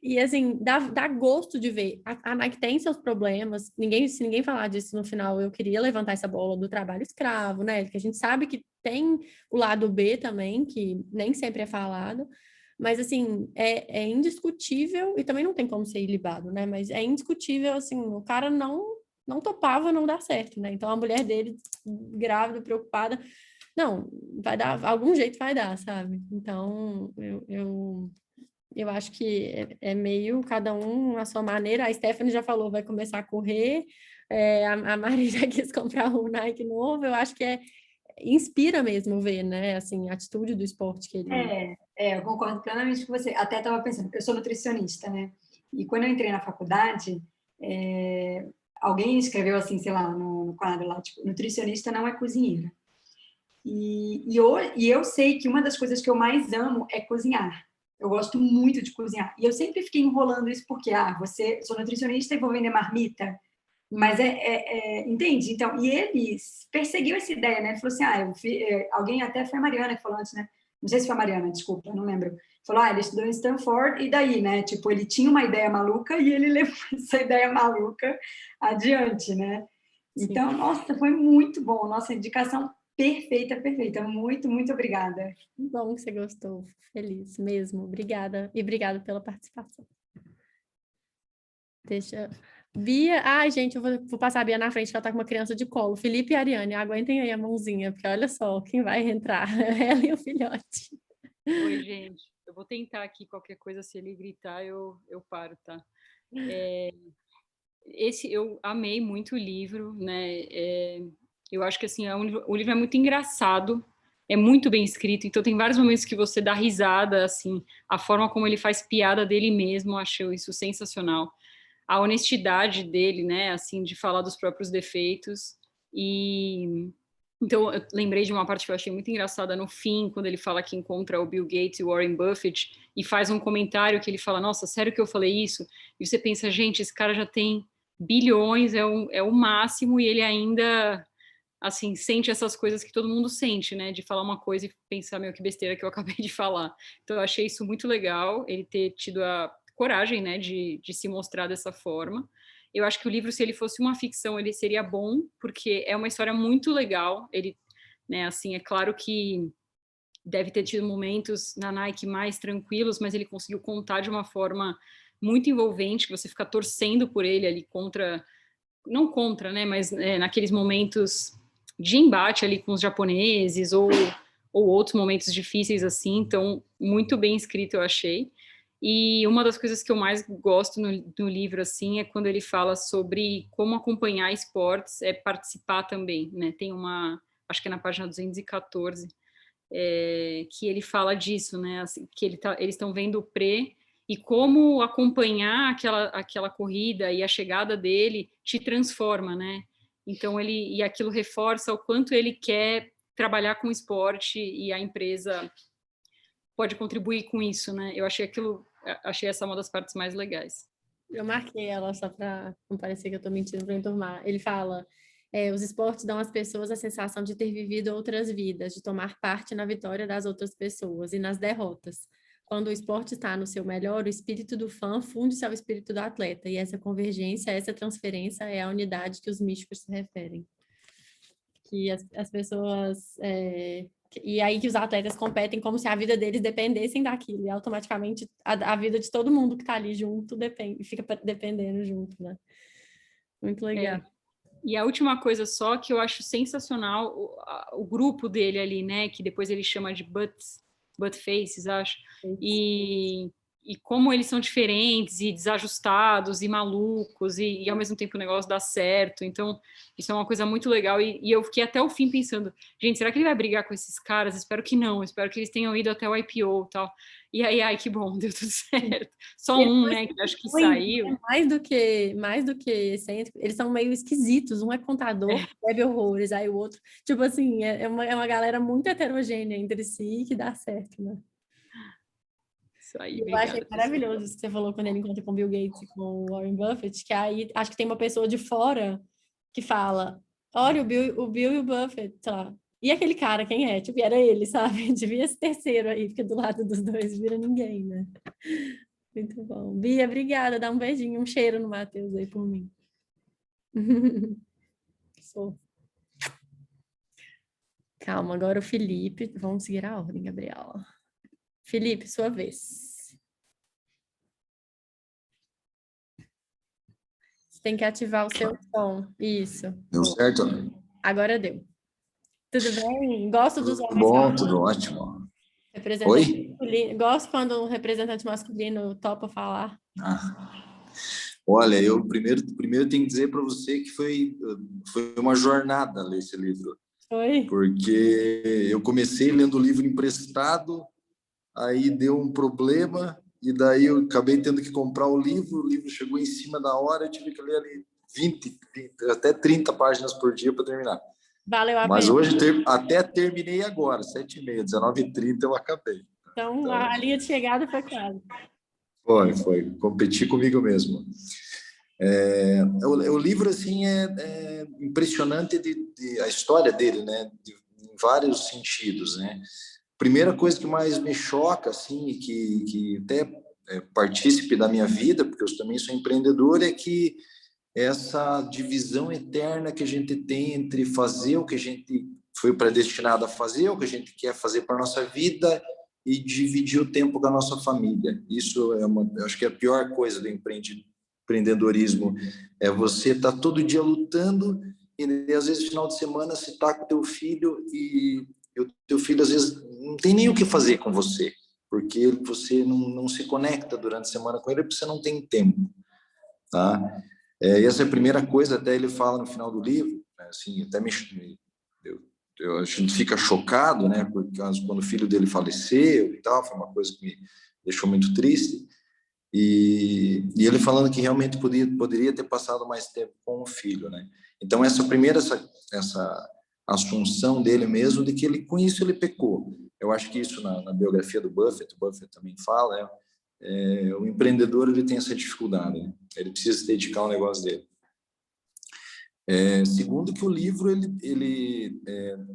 E assim, dá gosto de ver. A Nike tem seus problemas. Se ninguém falar disso no final, eu queria levantar essa bola do trabalho escravo, né? Que a gente sabe que tem o lado B também, que nem sempre é falado. Mas assim, é indiscutível, e também não tem como ser ilibado, né? Mas é indiscutível, assim, o cara não topava não dar certo, né? Então a mulher dele, grávida, preocupada, não, vai dar, algum jeito vai dar, sabe? Então, eu acho que é meio cada um à sua maneira. A Stephanie já falou, vai começar a correr. A Mari já quis comprar um Nike novo. Eu acho que inspira mesmo ver, né? Assim, a atitude do esporte que ele... eu concordo plenamente com você. Até estava pensando, eu sou nutricionista, né? E quando eu entrei na faculdade, alguém escreveu assim, sei lá, no quadro lá, tipo, nutricionista não é cozinheira. E eu sei que uma das coisas que eu mais amo é cozinhar. Eu gosto muito de cozinhar. E eu sempre fiquei enrolando isso porque, sou nutricionista e vou vender marmita. Mas entende? Então, e ele perseguiu essa ideia, né? Ele falou assim, alguém até foi a Mariana que falou antes, né? Não sei se foi a Mariana, desculpa, não lembro. Falou, ele estudou em Stanford, e daí, né? Tipo, ele tinha uma ideia maluca e ele levou essa ideia maluca adiante, né? Então, nossa, foi muito bom. Nossa indicação perfeita, perfeita. Muito, muito obrigada. Que bom que você gostou. Feliz mesmo. Obrigada. E obrigada pela participação. Deixa... Bia... Ai, gente, eu vou passar a Bia na frente, que ela tá com uma criança de colo. Felipe e Ariane, aguentem aí a mãozinha, porque olha só, quem vai entrar? Ela e o filhote. Oi, gente. Eu vou tentar aqui, qualquer coisa, se ele gritar, eu paro, tá? Eu amei muito o livro, né? Eu acho que, assim, o livro é muito engraçado, é muito bem escrito, então tem vários momentos que você dá risada, assim, a forma como ele faz piada dele mesmo, eu achei isso sensacional. A honestidade dele, né, assim, de falar dos próprios defeitos. Então, eu lembrei de uma parte que eu achei muito engraçada no fim, quando ele fala que encontra o Bill Gates e o Warren Buffett, e faz um comentário que ele fala, nossa, sério que eu falei isso? E você pensa, gente, esse cara já tem bilhões, é o máximo, e ele ainda, assim, sente essas coisas que todo mundo sente, né, de falar uma coisa e pensar, meu, que besteira que eu acabei de falar. Então, eu achei isso muito legal, ele ter tido a coragem, né, de se mostrar dessa forma. Eu acho que o livro, se ele fosse uma ficção, ele seria bom, porque é uma história muito legal. Ele, né, assim, é claro que deve ter tido momentos na Nike mais tranquilos, mas ele conseguiu contar de uma forma muito envolvente, que você fica torcendo por ele ali não contra, né, mas naqueles momentos de embate ali com os japoneses, ou outros momentos difíceis assim. Então, muito bem escrito, eu achei. E uma das coisas que eu mais gosto no livro, assim, é quando ele fala sobre como acompanhar esportes, participar também, né? Tem acho que é na página 214, que ele fala disso, né? Assim, que eles estão vendo o pré e como acompanhar aquela corrida e a chegada dele te transforma, né? Então, e aquilo reforça o quanto ele quer trabalhar com esporte e a empresa pode contribuir com isso, né? Eu achei essa uma das partes mais legais. Eu marquei ela só para não parecer que eu estou mentindo para enturmar. Ele fala, os esportes dão às pessoas a sensação de ter vivido outras vidas, de tomar parte na vitória das outras pessoas e nas derrotas. Quando o esporte está no seu melhor, o espírito do fã funde-se ao espírito do atleta, e essa convergência, essa transferência é a unidade que os místicos se referem. Que as pessoas... E aí que os atletas competem como se a vida deles dependessem daquilo, e automaticamente a vida de todo mundo que está ali junto fica dependendo junto, né? Muito legal. E a última coisa só que eu acho sensacional, o grupo dele ali, né? Que depois ele chama de butt faces, acho. E como eles são diferentes e desajustados e malucos, e ao mesmo tempo o negócio dá certo. Então, isso é uma coisa muito legal. E eu fiquei até o fim pensando, gente, será que ele vai brigar com esses caras? Espero que não, espero que eles tenham ido até o IPO e tal. E aí, ai, que bom, deu tudo certo. Só né, que acho que saiu. Mais do que excêntrico, eles são meio esquisitos. Um é contador, bebe horrores, aí o outro... Tipo assim, é uma galera muito heterogênea entre si que dá certo, né? Isso aí, eu achei maravilhoso isso que você falou quando ele encontra com o Bill Gates e com o Warren Buffett, que aí acho que tem uma pessoa de fora que fala, olha, o Bill e o Buffett, sei lá, e aquele cara, quem é? Tipo, era ele, sabe? Devia ser terceiro aí, porque do lado dos dois vira ninguém, né? Muito bom. Bia, obrigada, dá um beijinho, um cheiro no Matheus aí por mim. Calma, agora o Felipe, vamos seguir a ordem, Gabriela. Felipe, sua vez. Você tem que ativar o seu som. Isso. Deu certo? Agora deu. Tudo bem? Gosto dos homens. Bom, tudo ótimo. Oi? Masculino. Gosto quando um representante masculino topa falar. Olha, eu primeiro tenho que dizer para você que foi uma jornada ler esse livro. Foi? Porque eu comecei lendo o livro emprestado, aí deu um problema, e daí eu acabei tendo que comprar o livro chegou em cima da hora, eu tive que ler ali 20 até 30 páginas por dia para terminar. Valeu a pena. Mas hoje até terminei agora, 7h30, 19h30 eu acabei. Então a linha de chegada foi quase. Foi, competi comigo mesmo. O livro, assim, é impressionante a história dele, né? Em vários sentidos, né? Primeira coisa que mais me choca, assim, que até é partícipe da minha vida, porque eu também sou empreendedor, é que essa divisão eterna que a gente tem entre fazer o que a gente foi predestinado a fazer, o que a gente quer fazer para nossa vida e dividir o tempo com a nossa família. Isso eu acho que é a pior coisa do empreendedorismo, é você estar todo dia lutando e às vezes no final de semana você está com o teu filho e o teu filho às vezes não tem nem o que fazer com você, porque você não se conecta durante a semana com ele porque você não tem tempo, tá? Essa é a primeira coisa, até ele fala no final do livro, assim, até a gente fica chocado, né, porque quando o filho dele faleceu e tal, foi uma coisa que me deixou muito triste, e ele falando que realmente poderia ter passado mais tempo com o filho, né? Então essa assunção dele mesmo de que com isso ele pecou. Eu acho que isso na biografia do Buffett, o Buffett também fala, o empreendedor ele tem essa dificuldade, né? Ele precisa se dedicar ao negócio dele. Segundo que o livro ele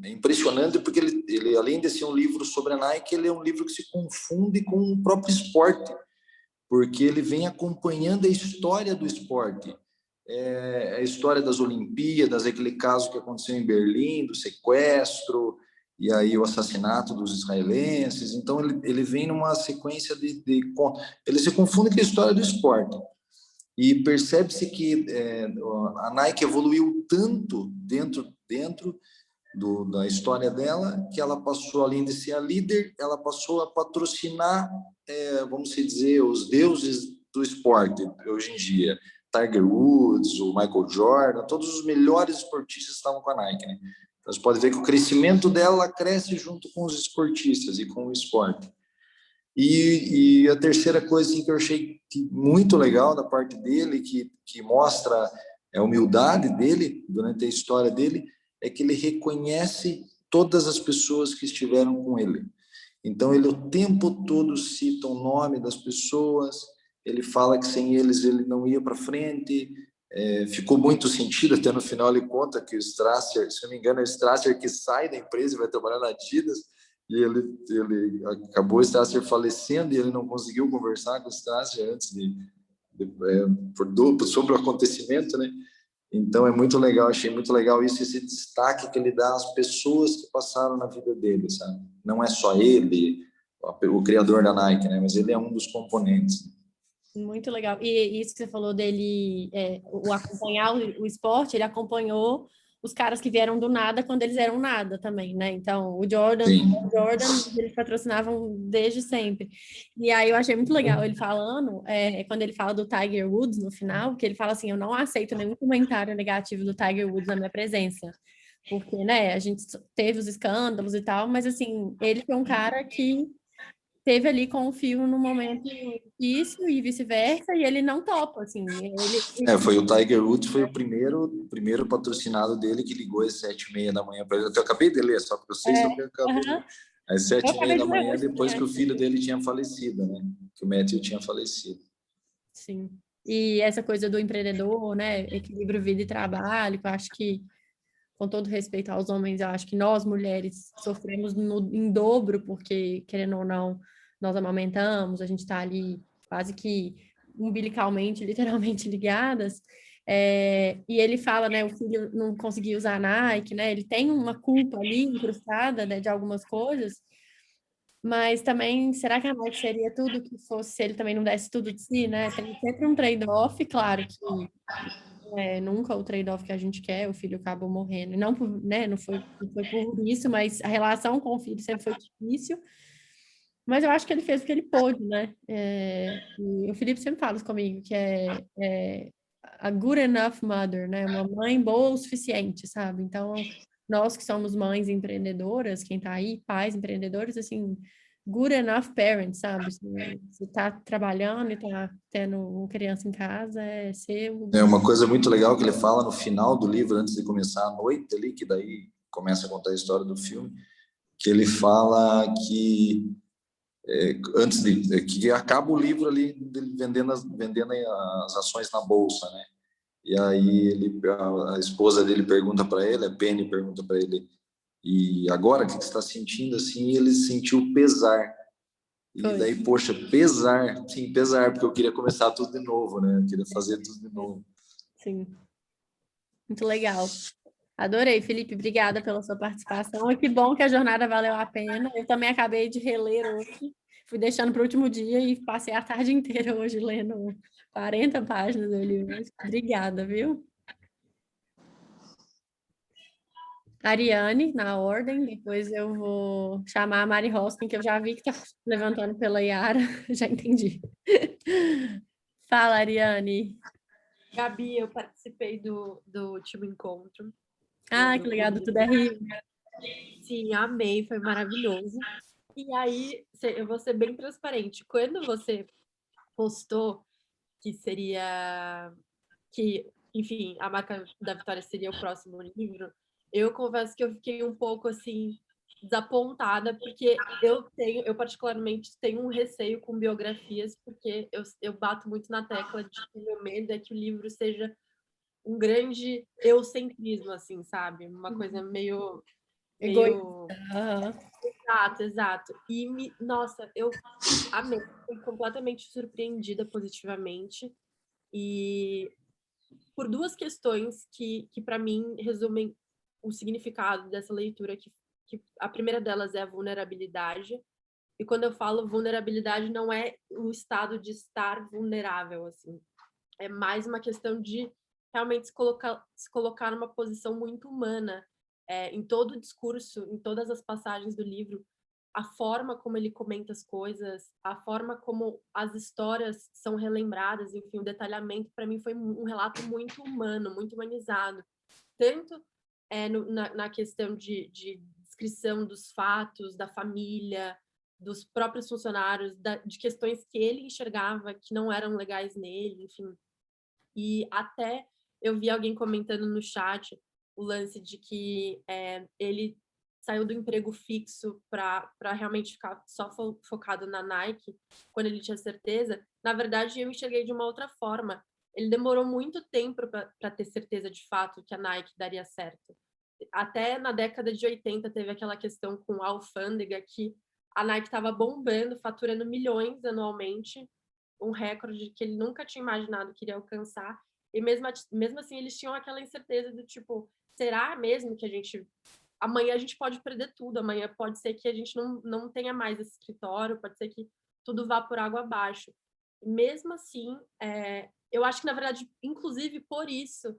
é impressionante porque ele além de ser um livro sobre a Nike, ele é um livro que se confunde com o próprio esporte, porque ele vem acompanhando a história do esporte, a história das Olimpíadas, aquele caso que aconteceu em Berlim, do sequestro, e aí o assassinato dos israelenses. Então ele vem numa sequência ele se confunde com a história do esporte. E percebe-se que a Nike evoluiu tanto dentro da história dela, que ela passou, além de ser a líder, ela passou a patrocinar, vamos dizer, os deuses do esporte hoje em dia. Tiger Woods, o Michael Jordan, todos os melhores esportistas estavam com a Nike, né? Então, você pode ver que o crescimento dela cresce junto com os esportistas e com o esporte. E a terceira coisa assim, que eu achei muito legal da parte dele, que mostra a humildade dele durante a história dele, é que ele reconhece todas as pessoas que estiveram com ele. Então, ele o tempo todo cita o nome das pessoas, ele fala que sem eles ele não ia para frente. Ficou muito sentido, até no final ele conta que o Strasser, se não me engano, é o Strasser que sai da empresa e vai trabalhar na Adidas, e ele acabou o Strasser falecendo e ele não conseguiu conversar com o Strasser antes sobre o acontecimento, né? Então é muito legal, achei muito legal esse destaque que ele dá às pessoas que passaram na vida dele, sabe? Não é só ele, o criador da Nike, né? Mas ele é um dos componentes. Muito legal. E isso que você falou dele, o acompanhar o esporte, ele acompanhou os caras que vieram do nada quando eles eram nada também, né? Então, o Jordan, eles patrocinavam desde sempre. E aí eu achei muito legal ele falando, quando ele fala do Tiger Woods no final, que ele fala assim, eu não aceito nenhum comentário negativo do Tiger Woods na minha presença. Porque, né, a gente teve os escândalos e tal, mas assim, ele foi um cara que teve ali com o Phil no momento isso e vice-versa, e ele não topa, assim. Foi o Tiger Woods, foi o primeiro patrocinado dele que ligou às 7h30 da manhã para ele. Eu acabei de ler, só porque eu sei que eu acabei de ler. Às 7h30 da manhã, depois que o filho dele tinha falecido, né? Que o Matthew tinha falecido. Sim. E essa coisa do empreendedor, né? Equilíbrio vida e trabalho, que eu acho que, com todo respeito aos homens, eu acho que nós, mulheres, sofremos em dobro, porque, querendo ou não, nós amamentamos, a gente está ali quase que umbilicalmente, literalmente ligadas. E ele fala, né, o filho não conseguia usar Nike, né? Ele tem uma culpa ali incrustada, né, de algumas coisas, mas também, será que a Nike seria tudo que fosse se ele também não desse tudo de si, né? Tem sempre um trade-off, claro que nunca o trade-off que a gente quer, o filho acabou morrendo. Não, né, não foi por isso, mas a relação com o filho sempre foi difícil. Mas eu acho que ele fez o que ele pôde, né? E o Felipe sempre fala isso comigo, que é a good enough mother, né? Uma mãe boa o suficiente, sabe? Então, nós que somos mães empreendedoras, quem tá aí, pais empreendedores, assim, good enough parents, sabe? Se tá trabalhando e tá tendo uma criança em casa, ser... uma coisa muito legal que ele fala no final do livro, antes de começar a noite ali, que daí começa a contar a história do filme, que ele fala que que acaba o livro ali vendendo as ações na bolsa, né? E aí a esposa dele pergunta para ele, a Penny pergunta para ele, e agora o que você está sentindo? Assim, e ele sentiu pesar. E daí, poxa, pesar, porque eu queria começar tudo de novo, né? Eu queria fazer tudo de novo. Sim. Muito legal. Adorei, Felipe. Obrigada pela sua participação. E que bom que a jornada valeu a pena. Eu também acabei de reler hoje. Fui deixando para o último dia e passei a tarde inteira hoje lendo 40 páginas do livro. Obrigada, viu? Ariane, na ordem. Depois eu vou chamar a Mari Hoskin, que eu já vi que está levantando pela Yara. Já entendi. Fala, Ariane. Gabi, eu participei do último encontro. Ah, que legal, do Tudo é Rio. Sim, amei, foi maravilhoso. E aí, eu vou ser bem transparente. Quando você postou que seria... que, enfim, a Marca da Vitória seria o próximo livro, eu confesso que eu fiquei um pouco, assim, desapontada, porque eu particularmente tenho um receio com biografias, porque eu bato muito na tecla de que o meu medo é que o livro seja um grande eucentrismo, assim, sabe? Uma coisa meio... Exato, exato. E, nossa, eu amei. Fui completamente surpreendida positivamente. E por duas questões que para mim resumem o significado dessa leitura, que a primeira delas é a vulnerabilidade. E quando eu falo vulnerabilidade, não é o estado de estar vulnerável, assim. É mais uma questão de realmente se colocar numa posição muito humana. Em todo o discurso, em todas as passagens do livro, a forma como ele comenta as coisas, a forma como as histórias são relembradas, enfim, o detalhamento, para mim foi um relato muito humano, muito humanizado. Tanto na questão de descrição dos fatos, da família, dos próprios funcionários, de questões que ele enxergava que não eram legais nele, enfim. E até eu vi alguém comentando no chat o lance de que ele saiu do emprego fixo para realmente ficar só focado na Nike, quando ele tinha certeza. Na verdade, eu enxerguei de uma outra forma. Ele demorou muito tempo para ter certeza de fato que a Nike daria certo. Até na década de 80 teve aquela questão com a alfândega, que a Nike estava bombando, faturando milhões anualmente, um recorde que ele nunca tinha imaginado que iria alcançar. E mesmo assim, eles tinham aquela incerteza do tipo, será mesmo que amanhã a gente pode perder tudo, amanhã pode ser que a gente não tenha mais esse escritório, pode ser que tudo vá por água abaixo. E mesmo assim, eu acho que, na verdade, inclusive por isso,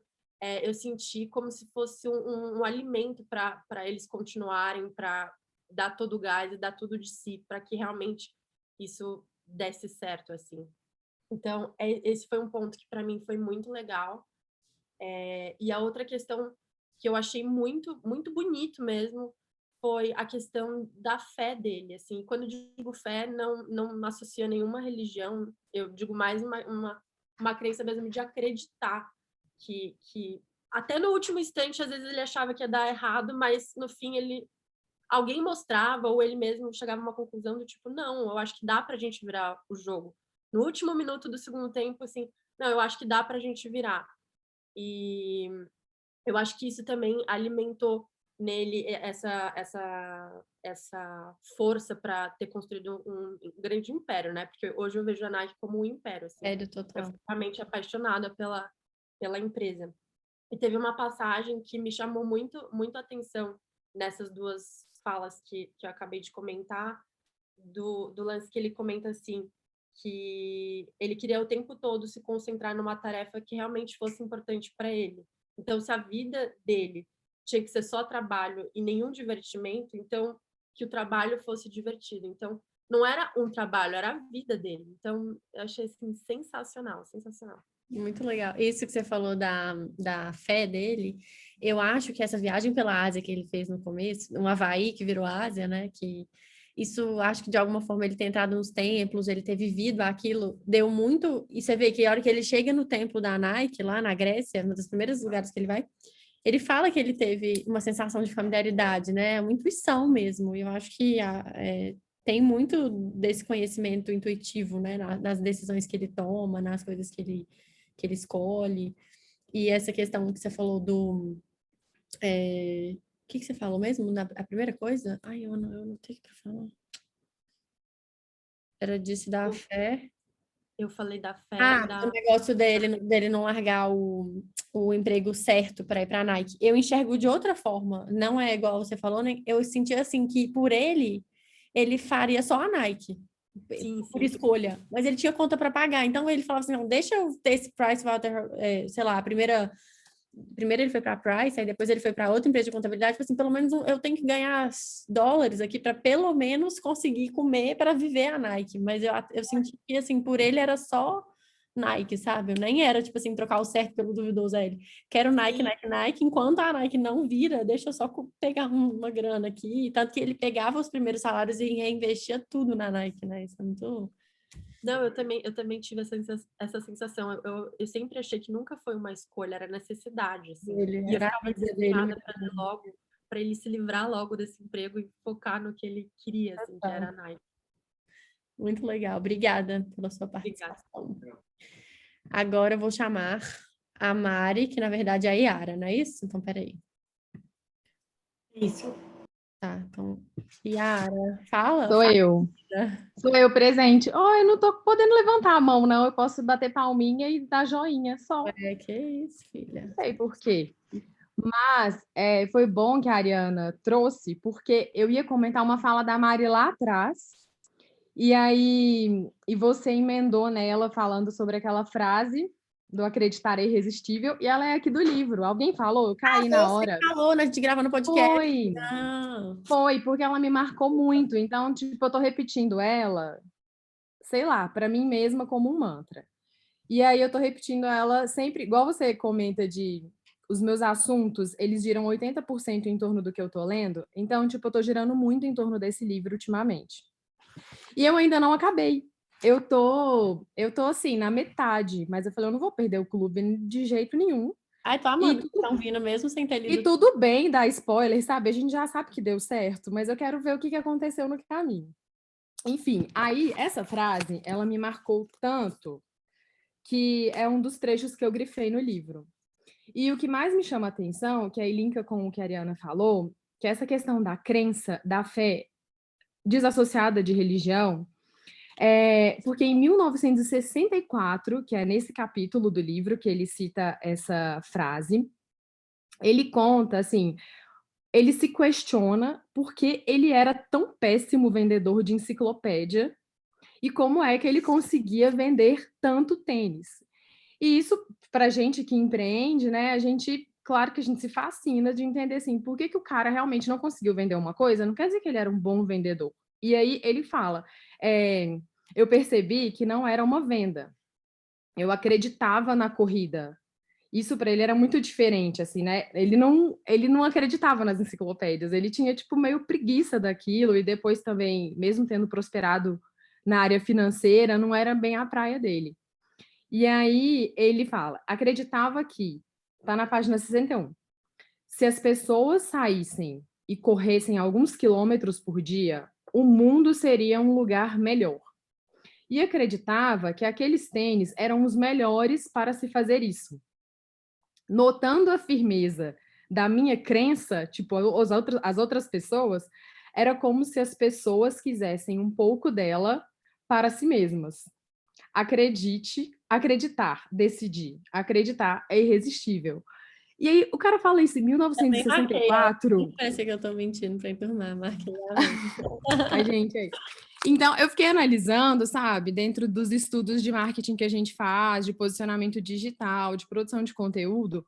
eu senti como se fosse um alimento para eles continuarem, para dar todo o gás e dar tudo de si, para que realmente isso desse certo, assim. Então, esse foi um ponto que para mim foi muito legal. E a outra questão que eu achei muito, muito bonito mesmo foi a questão da fé dele, assim. Quando eu digo fé, não associo a nenhuma religião, eu digo mais uma crença mesmo de acreditar que até no último instante, às vezes ele achava que ia dar errado, mas no fim alguém mostrava, ou ele mesmo chegava a uma conclusão do tipo, não, eu acho que dá pra gente virar o jogo. No último minuto do segundo tempo, assim, não, eu acho que dá pra gente virar. E eu acho que isso também alimentou nele essa força para ter construído um grande império, né? Porque hoje eu vejo a Nike como um império, assim. Total. Eu fui realmente apaixonada pela empresa. E teve uma passagem que me chamou muito, muito a atenção nessas duas falas que eu acabei de comentar, do lance que ele comenta assim, que ele queria o tempo todo se concentrar numa tarefa que realmente fosse importante para ele. Então, se a vida dele tinha que ser só trabalho e nenhum divertimento, então que o trabalho fosse divertido. Então, não era um trabalho, era a vida dele. Então, eu achei assim, sensacional, sensacional. Muito legal. Isso que você falou da fé dele, eu acho que essa viagem pela Ásia que ele fez no começo, no Havaí, que virou Ásia, né? Que isso, acho que de alguma forma ele ter entrado nos templos, ele ter vivido aquilo, deu muito. E você vê que a hora que ele chega no templo da Nike, lá na Grécia, um dos primeiros lugares que ele vai, ele fala que ele teve uma sensação de familiaridade, né? Uma intuição mesmo. E eu acho que tem muito desse conhecimento intuitivo, né? Nas decisões que ele toma, nas coisas que ele escolhe. E essa questão que você falou do... O que você falou mesmo? A primeira coisa? Ai, eu não tenho o que falar. Era disso da fé. Eu falei da fé. O negócio dele não largar o o emprego certo para ir para a Nike. Eu enxergo de outra forma, não é igual você falou, né? Eu senti assim que por ele faria só a Nike. Sim, Por sim. escolha, mas ele tinha conta para pagar, então ele falava assim, não, deixa eu ter esse Pricewaterhouse, sei lá, primeiro ele foi para a Price, aí depois ele foi para outra empresa de contabilidade, tipo assim, pelo menos eu tenho que ganhar dólares aqui para pelo menos conseguir comer para viver a Nike, mas eu senti que assim, por ele era só Nike, sabe? Eu nem era, tipo assim, trocar o certo pelo duvidoso a ele. Quero Nike, Nike, Nike, enquanto a Nike não vira, deixa eu só pegar uma grana aqui. Tanto que ele pegava os primeiros salários e reinvestia tudo na Nike, né? Isso é muito... Não, eu também tive essa sensação. Eu sempre achei que nunca foi uma escolha, era necessidade, assim. Ele E eu era a ficava vida desesperada para ele se livrar logo desse emprego e focar no que ele queria, assim, que era a Nike. Muito legal. Obrigada pela sua participação. Agora eu vou chamar a Mari, que na verdade é a Yara, não é isso? Então, peraí. Isso. Tá, então, Yara, fala. Sou eu. Sou eu presente. Eu não tô podendo levantar a mão, não. Eu posso bater palminha e dar joinha só. Que isso, filha. Não sei por quê. Mas foi bom que a Ariana trouxe, porque eu ia comentar uma fala da Mari lá atrás, e você emendou nela falando sobre aquela frase do acreditar é irresistível, e ela é aqui do livro. Alguém falou? Eu caí na hora. Você falou, né? A gente gravando podcast. Foi, porque ela me marcou muito. Então, tipo, eu tô repetindo ela, sei lá, para mim mesma como um mantra. E aí eu tô repetindo ela sempre, igual você comenta de os meus assuntos, eles giram 80% em torno do que eu tô lendo. Então, tipo, eu tô girando muito em torno desse livro ultimamente. E eu ainda não acabei. Eu tô assim, na metade, mas eu falei, eu não vou perder o clube de jeito nenhum. Ai, tô amando que estão vindo mesmo sem ter lido. E tudo bem dar spoiler, sabe? A gente já sabe que deu certo, mas eu quero ver o que aconteceu no caminho. Enfim, aí essa frase, ela me marcou tanto que é um dos trechos que eu grifei no livro. E o que mais me chama a atenção, que aí linka com o que a Ariana falou, que é essa questão da crença, da fé desassociada de religião, porque em 1964, que é nesse capítulo do livro que ele cita essa frase, ele conta, assim, ele se questiona por que ele era tão péssimo vendedor de enciclopédia e como é que ele conseguia vender tanto tênis. E isso, para gente que empreende, né, claro que a gente se fascina de entender, assim, por que o cara realmente não conseguiu vender uma coisa, não quer dizer que ele era um bom vendedor. E aí ele fala, eu percebi que não era uma venda, eu acreditava na corrida. Isso para ele era muito diferente, assim, né? Ele não acreditava nas enciclopédias, ele tinha, tipo, meio preguiça daquilo, e depois também, mesmo tendo prosperado na área financeira, não era bem a praia dele. E aí ele fala, acreditava que, tá na página 61, se as pessoas saíssem e corressem alguns quilômetros por dia, o mundo seria um lugar melhor. E acreditava que aqueles tênis eram os melhores para se fazer isso. Notando a firmeza da minha crença, tipo, as outras pessoas, era como se as pessoas quisessem um pouco dela para si mesmas. Acreditar, decidir. Acreditar é irresistível. E aí, o cara fala isso em 1964. Parece que eu tô mentindo para enturmar, marquei. A gente aí. Então, eu fiquei analisando, sabe, dentro dos estudos de marketing que a gente faz, de posicionamento digital, de produção de conteúdo,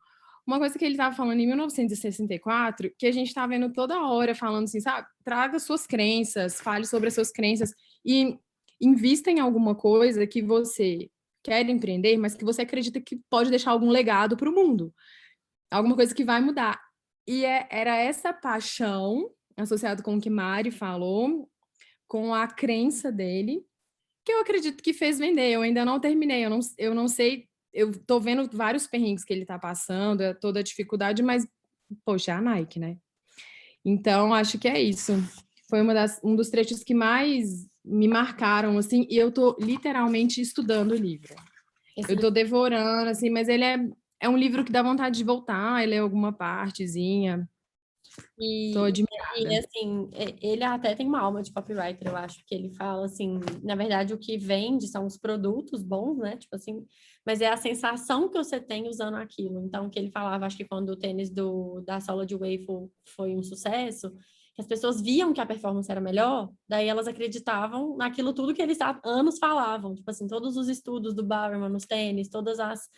uma coisa que ele estava falando em 1964, que a gente está vendo toda hora falando assim, sabe, traga suas crenças, fale sobre as suas crenças e invista em alguma coisa que você quer empreender, mas que você acredita que pode deixar algum legado para o mundo. Alguma coisa que vai mudar. E era essa paixão, associado com o que Mari falou, com a crença dele, que eu acredito que fez vender. Eu ainda não terminei, eu não sei, eu tô vendo vários perrengues que ele tá passando, toda a dificuldade, mas, poxa, é a Nike, né? Então, acho que é isso. Foi um dos trechos que mais me marcaram, assim, e eu tô literalmente estudando o livro. Eu tô devorando, assim, mas ele é um livro que dá vontade de voltar, ele é alguma partezinha. Tô admirada. E assim, ele até tem uma alma de copywriter, eu acho que ele fala assim, na verdade o que vende são os produtos bons, né? Tipo assim, mas é a sensação que você tem usando aquilo. Então, o que ele falava, acho que quando o tênis da sola de waffle foi um sucesso, que as pessoas viam que a performance era melhor, daí elas acreditavam naquilo tudo que eles há anos falavam. Tipo assim, todos os estudos do Bowerman nos tênis, todas as,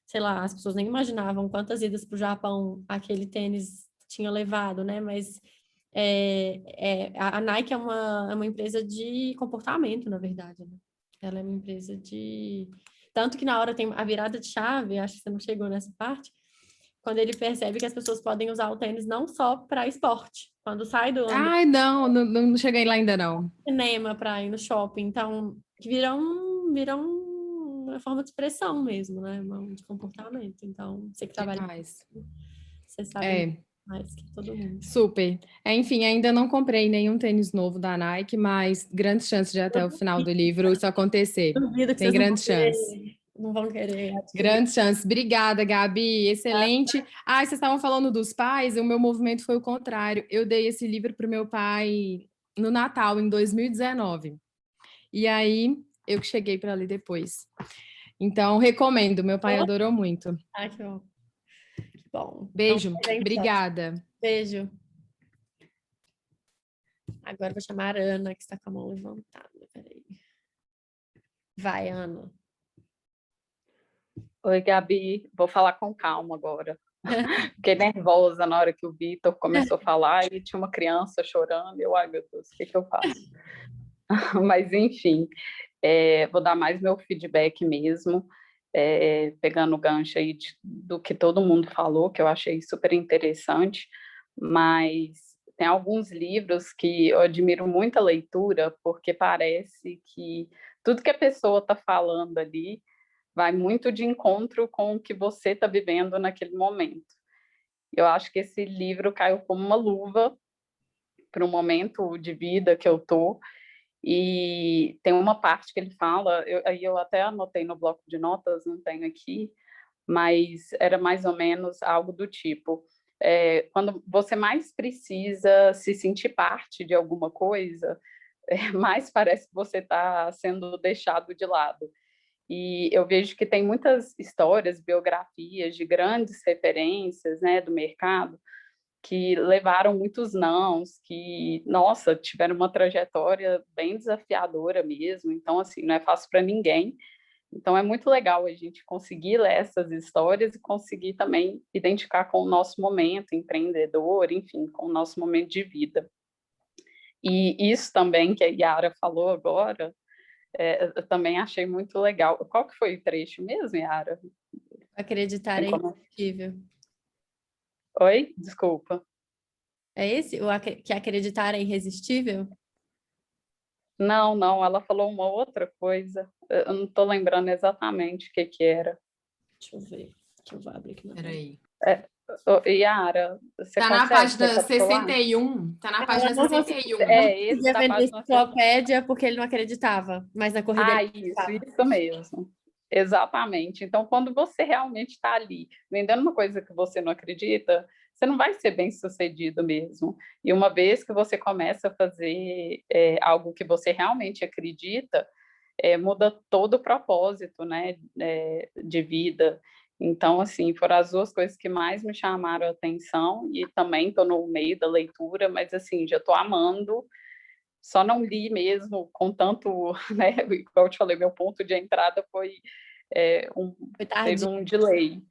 sei lá, as pessoas nem imaginavam quantas idas para o Japão aquele tênis tinha levado, né? Mas a Nike é uma empresa de comportamento, na verdade, né? Ela é uma empresa de... Tanto que na hora tem a virada de chave, acho que você não chegou nessa parte, quando ele percebe que as pessoas podem usar o tênis não só para esporte, quando sai do Ai, não cheguei lá ainda não. cinema para ir no shopping, então vira uma forma de expressão mesmo, né? De comportamento. Então, você que trabalha, você sabe mais que todo mundo. Super. Enfim, ainda não comprei nenhum tênis novo da Nike, mas grandes chances de até o final do livro isso acontecer. Duvido que Tem vocês grandes chances. Não vão querer. Grandes chances. Obrigada, Gabi. Excelente. Vocês estavam falando dos pais, o meu movimento foi o contrário. Eu dei esse livro para o meu pai no Natal, em 2019. E aí, eu que cheguei para ler depois. Então, recomendo. Meu pai adorou muito. Que bom. Bom. Beijo. Então, Obrigada. Beijo. Agora vou chamar a Ana, que está com a mão levantada. Peraí. Vai, Ana. Oi, Gabi. Vou falar com calma agora. Fiquei nervosa na hora que o Vitor começou a falar e tinha uma criança chorando. Ai, meu Deus, o que eu faço? Mas, enfim, vou dar mais meu feedback mesmo, pegando o gancho aí do que todo mundo falou, que eu achei super interessante, mas tem alguns livros que eu admiro muito a leitura, porque parece que tudo que a pessoa está falando ali vai muito de encontro com o que você está vivendo naquele momento. Eu acho que esse livro caiu como uma luva para o momento de vida que eu estou, e tem uma parte que ele fala, eu até anotei no bloco de notas, não tenho aqui, mas era mais ou menos algo do tipo, quando você mais precisa se sentir parte de alguma coisa, mais parece que você está sendo deixado de lado. E eu vejo que tem muitas histórias, biografias de grandes referências, né, do mercado, que levaram muitos nãos, que, nossa, tiveram uma trajetória bem desafiadora mesmo. Então, assim, não é fácil para ninguém. Então, é muito legal a gente conseguir ler essas histórias e conseguir também identificar com o nosso momento empreendedor, enfim, com o nosso momento de vida. E isso também que a Yara falou agora, eu também achei muito legal. Qual que foi o trecho mesmo, Yara? Acreditar é irresistível. Oi? Desculpa. É esse? Que acreditar é irresistível? Não, ela falou uma outra coisa. Eu não estou lembrando exatamente o que era. Deixa eu ver, que eu vou abrir aqui. Peraí. Yara, você tá na página 61. Tá na página 61. Esse da página enciclopédia porque ele não acreditava, mas na corrida isso mesmo. Exatamente. Então, quando você realmente está ali vendendo uma coisa que você não acredita, você não vai ser bem sucedido mesmo. E uma vez que você começa a fazer algo que você realmente acredita, muda todo o propósito, né, de vida. Então, assim, foram as duas coisas que mais me chamaram a atenção, e também estou no meio da leitura, mas, assim, já estou amando, só não li mesmo com tanto, né, igual eu te falei, meu ponto de entrada teve um delay,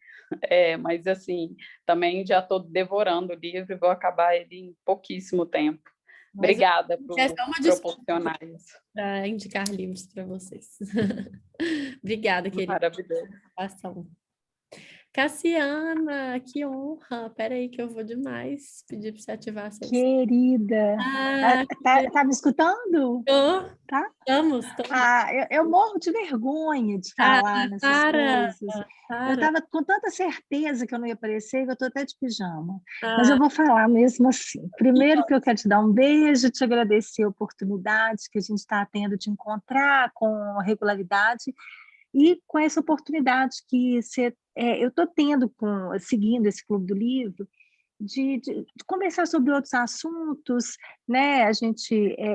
mas, assim, também já estou devorando o livro e vou acabar ele em pouquíssimo tempo. Obrigada por proporcionar isso. Para indicar livros para vocês. Obrigada, querida. Maravilhoso. Cassiana, que honra. Peraí que eu vou demais pedir para você ativar seus... Querida, tá me escutando? Tá? Estamos. Eu morro de vergonha de falar nessas coisas. Eu estava com tanta certeza que eu não ia aparecer, que eu estou até de pijama. Mas eu vou falar mesmo assim. Primeiro que eu quero te dar um beijo, te agradecer a oportunidade que a gente está tendo de encontrar com regularidade, e com essa oportunidade que eu estou tendo seguindo esse Clube do Livro, de conversar sobre outros assuntos, né?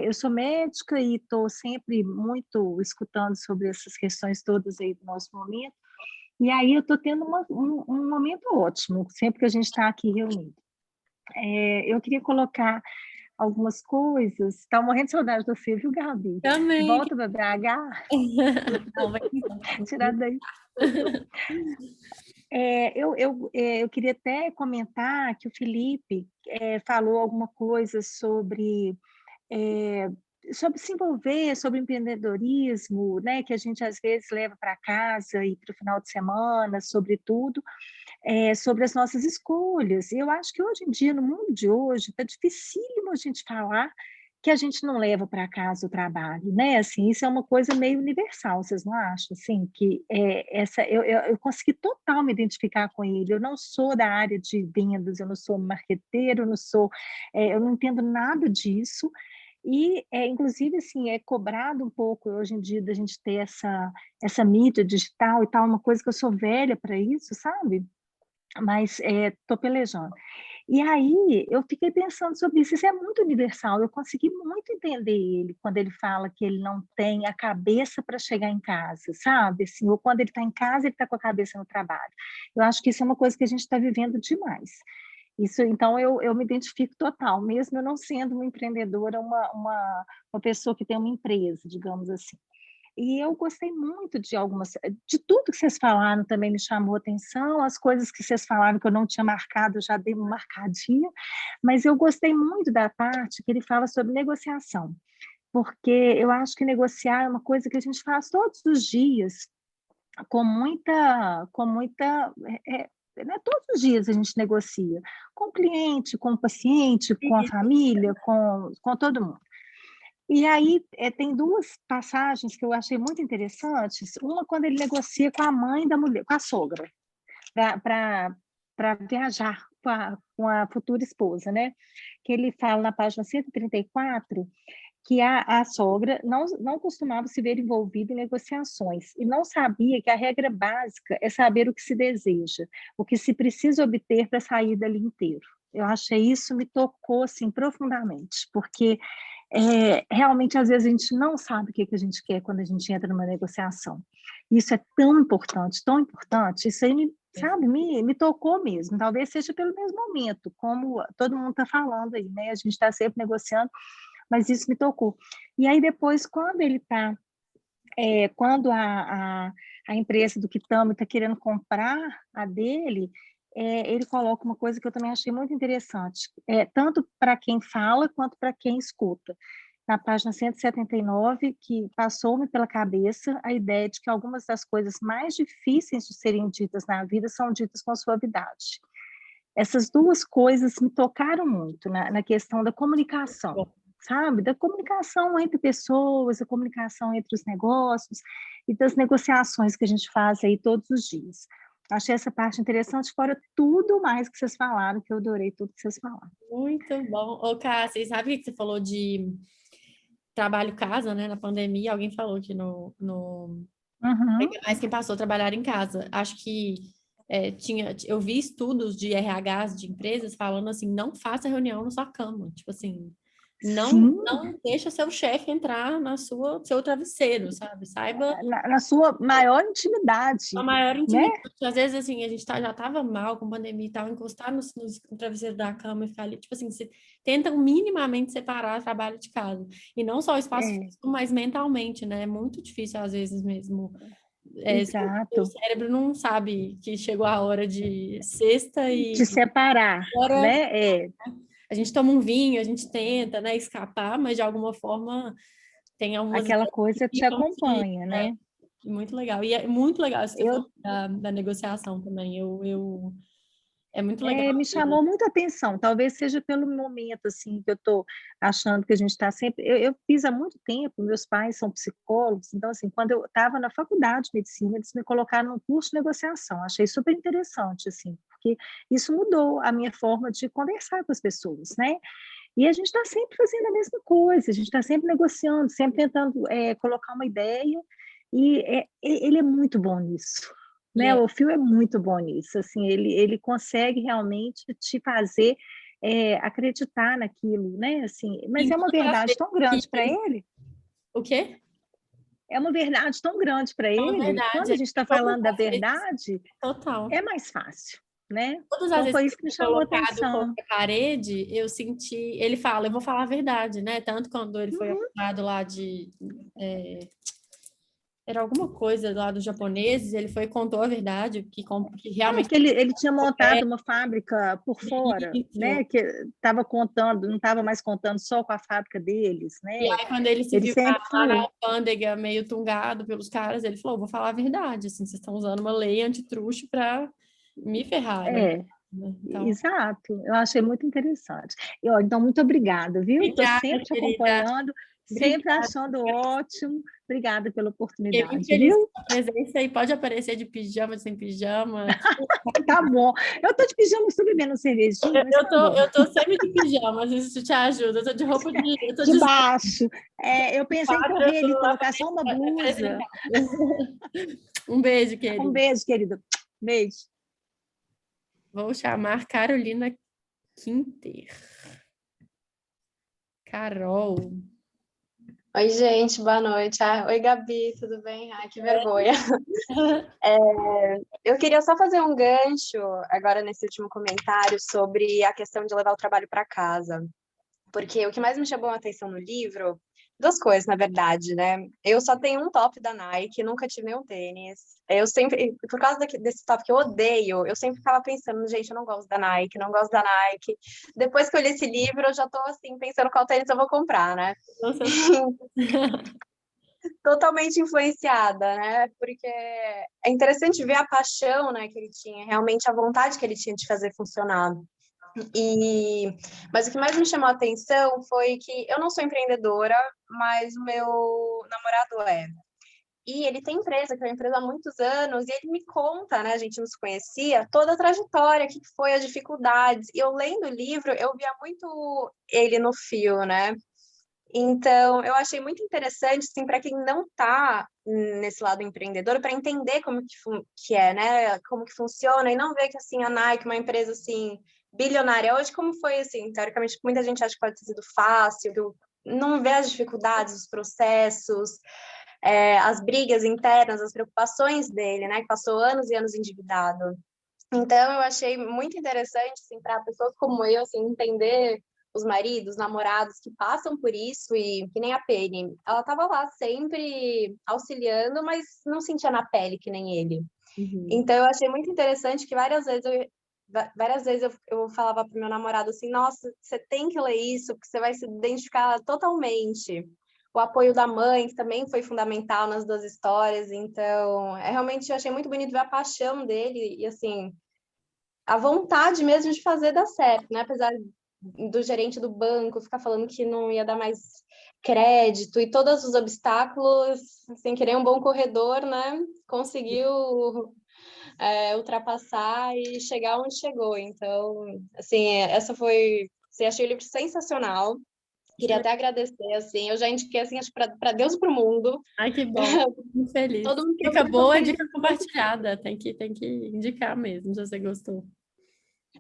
Eu sou médica e estou sempre muito escutando sobre essas questões todas aí do nosso momento, E aí eu estou tendo um momento ótimo, sempre que a gente está aqui reunido. Eu queria colocar algumas coisas. Está morrendo de saudade de você, viu, Gabi? Também. Volta para BH. Não, vai tirar daí. Eu queria até comentar que o Felipe falou alguma coisa sobre se envolver, sobre empreendedorismo, né, que a gente às vezes leva para casa e para o final de semana, sobretudo, sobre as nossas escolhas. E eu acho que hoje em dia, no mundo de hoje, está dificílimo a gente falar que a gente não leva para casa o trabalho, né? Assim, isso é uma coisa meio universal, vocês não acham? Assim, que eu consegui total me identificar com ele. Eu não sou da área de vendas, eu não sou marqueteiro, eu não entendo nada disso. E, inclusive, assim, é cobrado um pouco hoje em dia da gente ter essa mídia digital e tal, uma coisa que eu sou velha para isso, sabe? Mas estou pelejando. E aí eu fiquei pensando sobre isso. Isso é muito universal. Eu consegui muito entender ele quando ele fala que ele não tem a cabeça para chegar em casa, sabe? Assim, ou quando ele está em casa, ele está com a cabeça no trabalho. Eu acho que isso é uma coisa que a gente está vivendo demais. Isso, então, eu me identifico total, mesmo eu não sendo uma empreendedora, uma pessoa que tem uma empresa, digamos assim. E eu gostei muito de tudo que vocês falaram, também me chamou a atenção, as coisas que vocês falaram que eu não tinha marcado, eu já dei uma marcadinha, mas eu gostei muito da parte que ele fala sobre negociação, porque eu acho que negociar é uma coisa que a gente faz todos os dias, né, todos os dias a gente negocia, com o cliente, com o paciente, com a família, com todo mundo. E aí tem duas passagens que eu achei muito interessantes. Uma, quando ele negocia com a mãe da mulher, com a sogra, para viajar com a futura esposa, né? Que ele fala na página 134 que a sogra não costumava se ver envolvida em negociações e não sabia que a regra básica é saber o que se deseja, o que se precisa obter para sair dali inteiro. Eu achei isso, me tocou assim, profundamente, porque realmente, às vezes, a gente não sabe o que a gente quer quando a gente entra numa negociação. Isso é tão importante, isso aí, sabe, me tocou mesmo. Talvez seja pelo mesmo momento, como todo mundo está falando aí, né? A gente está sempre negociando, mas isso me tocou. E aí, depois, quando ele está... quando a empresa do Kitamo está querendo comprar a dele, ele coloca uma coisa que eu também achei muito interessante, tanto para quem fala quanto para quem escuta. Na página 179, que passou-me pela cabeça a ideia de que algumas das coisas mais difíceis de serem ditas na vida são ditas com suavidade. Essas duas coisas me tocaram muito na questão da comunicação, sabe? Da comunicação entre pessoas, da comunicação entre os negócios e das negociações que a gente faz aí todos os dias. Achei essa parte interessante, fora tudo mais que vocês falaram, que eu adorei tudo que vocês falaram. Muito bom. Ô, Cássia, sabe o que você falou de trabalho-casa, né? Na pandemia, alguém falou que mais quem passou a trabalhar em casa. Acho que eu vi estudos de RHs de empresas falando assim, não faça reunião na sua cama. Tipo assim, não deixa seu chefe entrar seu travesseiro, sabe? Saiba... Na sua maior intimidade. A maior intimidade. Né? Às vezes, assim, a gente já estava mal com pandemia e tal, encostar no travesseiro da cama e ficar ali. Tipo assim, você tenta minimamente separar trabalho de casa. E não só o espaço físico, mas mentalmente, né? É muito difícil, às vezes, mesmo. Exato. O cérebro não sabe que chegou a hora de sexta e... De separar, né? A gente toma um vinho, a gente tenta, né, escapar, mas de alguma forma tem algumas... Aquela coisa te acompanha, né? Muito legal. E é muito legal isso que você falou da negociação também. É muito legal. Me chamou muita atenção. Talvez seja pelo momento assim que eu estou achando que a gente está sempre... Eu fiz há muito tempo, meus pais são psicólogos, então assim, quando eu estava na faculdade de medicina, eles me colocaram num curso de negociação. Achei super interessante, assim, porque isso mudou a minha forma de conversar com as pessoas, né? E a gente está sempre fazendo a mesma coisa, a gente está sempre negociando, sempre tentando colocar uma ideia, e ele é muito bom nisso. Né? O Phil é muito bom nisso, assim, ele consegue realmente te fazer acreditar naquilo, né? Assim, mas é uma verdade tão grande para ele. O quê? é uma verdade tão grande para ele, verdade, quando a gente está falando da verdade, total. é mais fácil, né? Todas as Então, foi vezes isso que me que chamou a colocado atenção. contra a parede, eu senti... Ele fala, eu vou falar a verdade, né? Tanto quando ele foi acusado lá de... era alguma coisa lá dos japoneses, ele foi e contou a verdade, que realmente... que ele tinha montado uma fábrica por fora, né? Que estava contando, não estava mais contando só com a fábrica deles, né? E aí, quando ele se viu sempre lá na alfândega, meio tungado pelos caras, ele falou, vou falar a verdade, assim, vocês estão usando uma lei antitruste para me ferrar, né? Então... Exato. Eu achei muito interessante. Então, muito obrigada, viu? Estou sempre te acompanhando, sempre achando ótimo. Obrigada pela oportunidade, Fiquei muito feliz viu? com a presença e pode aparecer de pijama, sem pijama. Tá bom. Eu estou de pijama, estou bebendo cervejinha, mas eu tô sempre de pijama, isso te ajuda. Eu tô de roupa de baixo. Eu pensei em correr ali, colocar só uma blusa. Um beijo, querido. Um beijo, querido. Beijo. Vou chamar Carolina Quinter. Carol. Oi, gente, boa noite. Oi, Gabi, tudo bem? Ai, que vergonha. Eu queria só fazer um gancho agora nesse último comentário sobre a questão de levar o trabalho para casa. Porque o que mais me chamou a atenção no livro, duas coisas, na verdade, né? Eu só tenho um top da Nike, nunca tive nenhum tênis. Eu sempre, por causa desse top que eu odeio, eu sempre ficava pensando, gente, eu não gosto da Nike, não gosto da Nike. Depois que eu li esse livro, eu já tô, assim, pensando qual tênis eu vou comprar, né? Nossa. Totalmente influenciada, né? Porque é interessante ver a paixão, né, que ele tinha, realmente a vontade que ele tinha de fazer funcionar. Mas o que mais me chamou a atenção foi que eu não sou empreendedora, mas o meu namorado é. E ele tem empresa, que é uma empresa há muitos anos, e ele me conta, né, a gente não se conhecia, toda a trajetória, o que foi as dificuldades. E eu lendo o livro, eu via muito ele no fio, né? Então, eu achei muito interessante, assim, para quem não está nesse lado empreendedor, para entender como que é, né? Como que funciona, e não ver que, assim, a Nike, uma empresa, assim, bilionária hoje, como foi, assim, teoricamente, muita gente acha que pode ter sido fácil, não vê as dificuldades, os processos, as brigas internas, as preocupações dele, né? Que passou anos e anos endividado. Então, eu achei muito interessante, assim, para pessoas como eu, assim, entender os maridos, namorados que passam por isso, e que nem a Penny, ela estava lá sempre auxiliando, mas não sentia na pele que nem ele. Então, eu achei muito interessante que várias vezes eu falava para o meu namorado assim, nossa, você tem que ler isso, porque você vai se identificar totalmente. O apoio da mãe, que também foi fundamental nas duas histórias, então, realmente eu achei muito bonito ver a paixão dele, e assim, a vontade mesmo de fazer dar certo, né? Apesar do gerente do banco ficar falando que não ia dar mais crédito e todos os obstáculos, sem querer um bom corredor, né? Conseguiu ultrapassar e chegar onde chegou. Então, assim, essa foi... Assim, achei o livro sensacional. Queria até agradecer, assim, eu já indiquei, assim, acho para Deus e para o mundo. Ai, que bom, muito feliz. Todo mundo Dica boa, dica compartilhada, tem que indicar mesmo, se você gostou.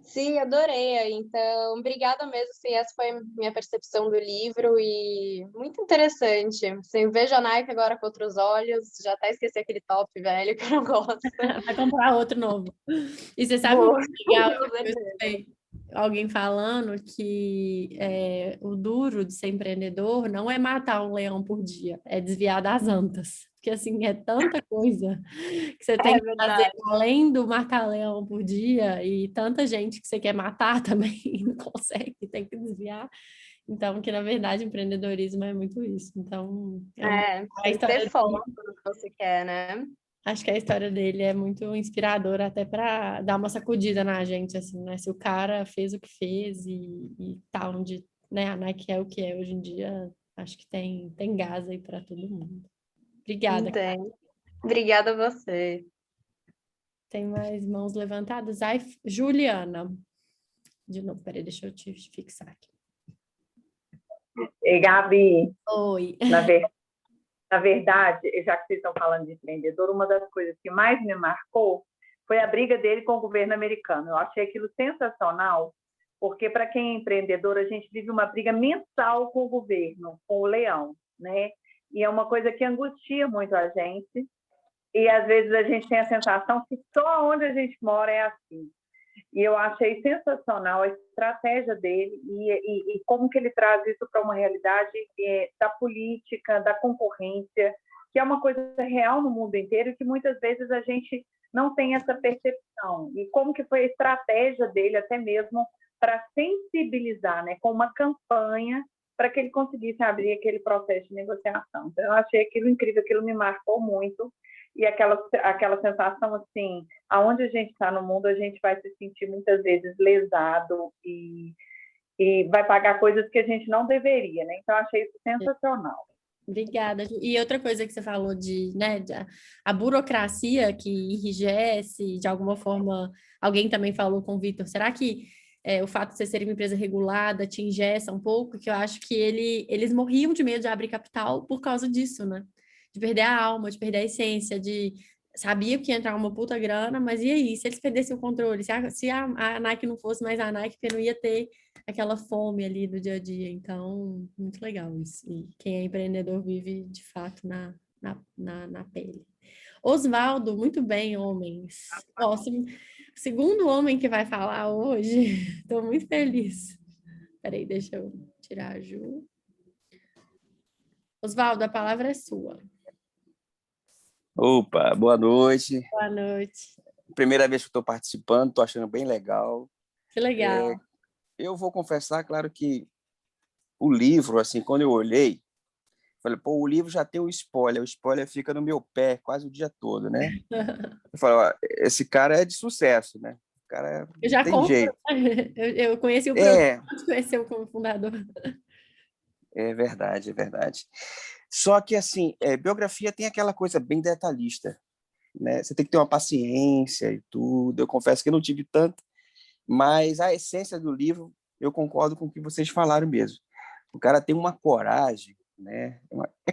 Sim, adorei. Então, obrigada mesmo. Assim, essa foi a minha percepção do livro e muito interessante. Assim, vejo a Nike agora com outros olhos. Já até esqueci aquele top velho que eu não gosto. Vai comprar outro novo. E você sabe o que é legal? Alguém falando que o duro de ser empreendedor não é matar um leão por dia, é desviar das antas. Porque, assim, é tanta coisa que você tem que fazer além do matar leão por dia, e tanta gente que você quer matar também não consegue, tem que desviar. Então, que na verdade, empreendedorismo é muito isso. Então, tem que ter foco no que você quer, né? Acho que a história dele é muito inspiradora até para dar uma sacudida na gente, assim, né? Se o cara fez o que fez e tá onde, né, a Nike é o que é hoje em dia, acho que tem gás aí para todo mundo. Obrigada. Obrigada a você. Tem mais mãos levantadas? Ai, Juliana. De novo, peraí, deixa eu te fixar aqui. Ei, Gabi. Oi. Na verdade, já que vocês estão falando de empreendedor, uma das coisas que mais me marcou foi a briga dele com o governo americano. Eu achei aquilo sensacional, porque para quem é empreendedor, a gente vive uma briga mensal com o governo, com o leão, né? e é uma coisa que angustia muito a gente, e às vezes a gente tem a sensação que só onde a gente mora é assim. E eu achei sensacional a estratégia dele e como que ele traz isso para uma realidade da política, da concorrência, que é uma coisa real no mundo inteiro e que muitas vezes a gente não tem essa percepção. E como que foi a estratégia dele até mesmo para sensibilizar, né, com uma campanha para que ele conseguisse abrir aquele processo de negociação. Então, eu achei aquilo incrível, aquilo me marcou muito. E aquela sensação assim, aonde a gente está no mundo, a gente vai se sentir muitas vezes lesado e vai pagar coisas que a gente não deveria, né? Então, eu achei isso sensacional. Obrigada, Ju. E outra coisa que você falou a burocracia que enrijece, de alguma forma, alguém também falou com o Vitor, será que o fato de você ser uma empresa regulada te engessa um pouco? Que eu acho que eles morriam de medo de abrir capital por causa disso, né? De perder a alma, de perder a essência, sabia que ia entrar uma puta grana, mas e aí? Se eles perdessem o controle, se a Nike não fosse mais a Nike, porque não ia ter aquela fome ali do dia a dia. Então, muito legal isso. E quem é empreendedor vive, de fato, na pele. Osvaldo, muito bem, homens. Ó, segundo homem que vai falar hoje, estou muito feliz. Peraí, deixa eu tirar a Ju. Osvaldo, a palavra é sua. Opa, boa noite. Boa noite. Primeira vez que estou participando, estou achando bem legal. Que legal. Eu vou confessar, claro que o livro, assim, quando eu olhei, falei, pô, o livro já tem o spoiler fica no meu pé quase o dia todo, né? Eu falei, ó, esse cara é de sucesso, né? O cara eu já tem compro, jeito. Eu conheci o produto, antes conheceu como fundador. É verdade, é verdade. Só que, assim, biografia tem aquela coisa bem detalhista, né? Você tem que ter uma paciência e tudo. Eu confesso que eu não tive tanto, mas a essência do livro, eu concordo com o que vocês falaram mesmo. O cara tem uma coragem, né? É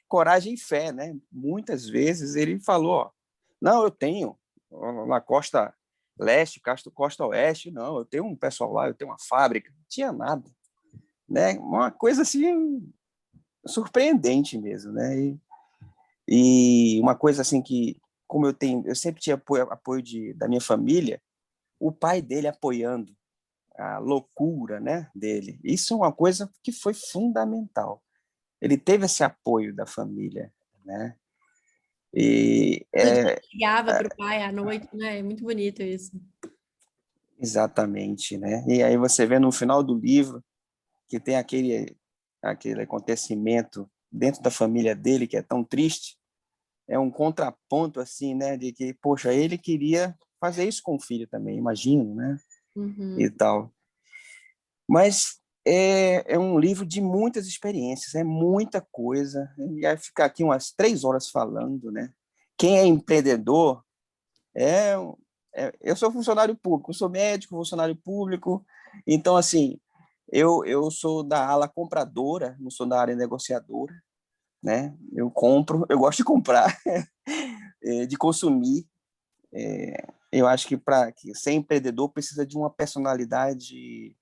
coragem e fé, né? Muitas vezes ele falou, ó, não, eu tenho na costa leste, costa oeste, não, eu tenho um pessoal lá, eu tenho uma fábrica, não tinha nada, né? Uma coisa assim surpreendente mesmo, né? E uma coisa assim que, como eu sempre tinha apoio da minha família, o pai dele apoiando a loucura, né, dele. Isso é uma coisa que foi fundamental. Ele teve esse apoio da família, né? E ligava para o pai à noite, né? É muito bonito isso. Exatamente, né? E aí você vê no final do livro que tem aquele acontecimento dentro da família dele que é tão triste, é um contraponto assim, né, de que, poxa, ele queria fazer isso com o filho também, imagino, né? Uhum. E tal. Mas é um livro de muitas experiências, é muita coisa, e vai ficar aqui umas 3 horas falando, né? Quem é empreendedor eu sou funcionário público, eu sou médico, funcionário público, então, assim, eu sou da ala compradora, não sou da área negociadora, né? Eu compro, eu gosto de comprar, de consumir. Eu acho que para ser empreendedor precisa de uma personalidade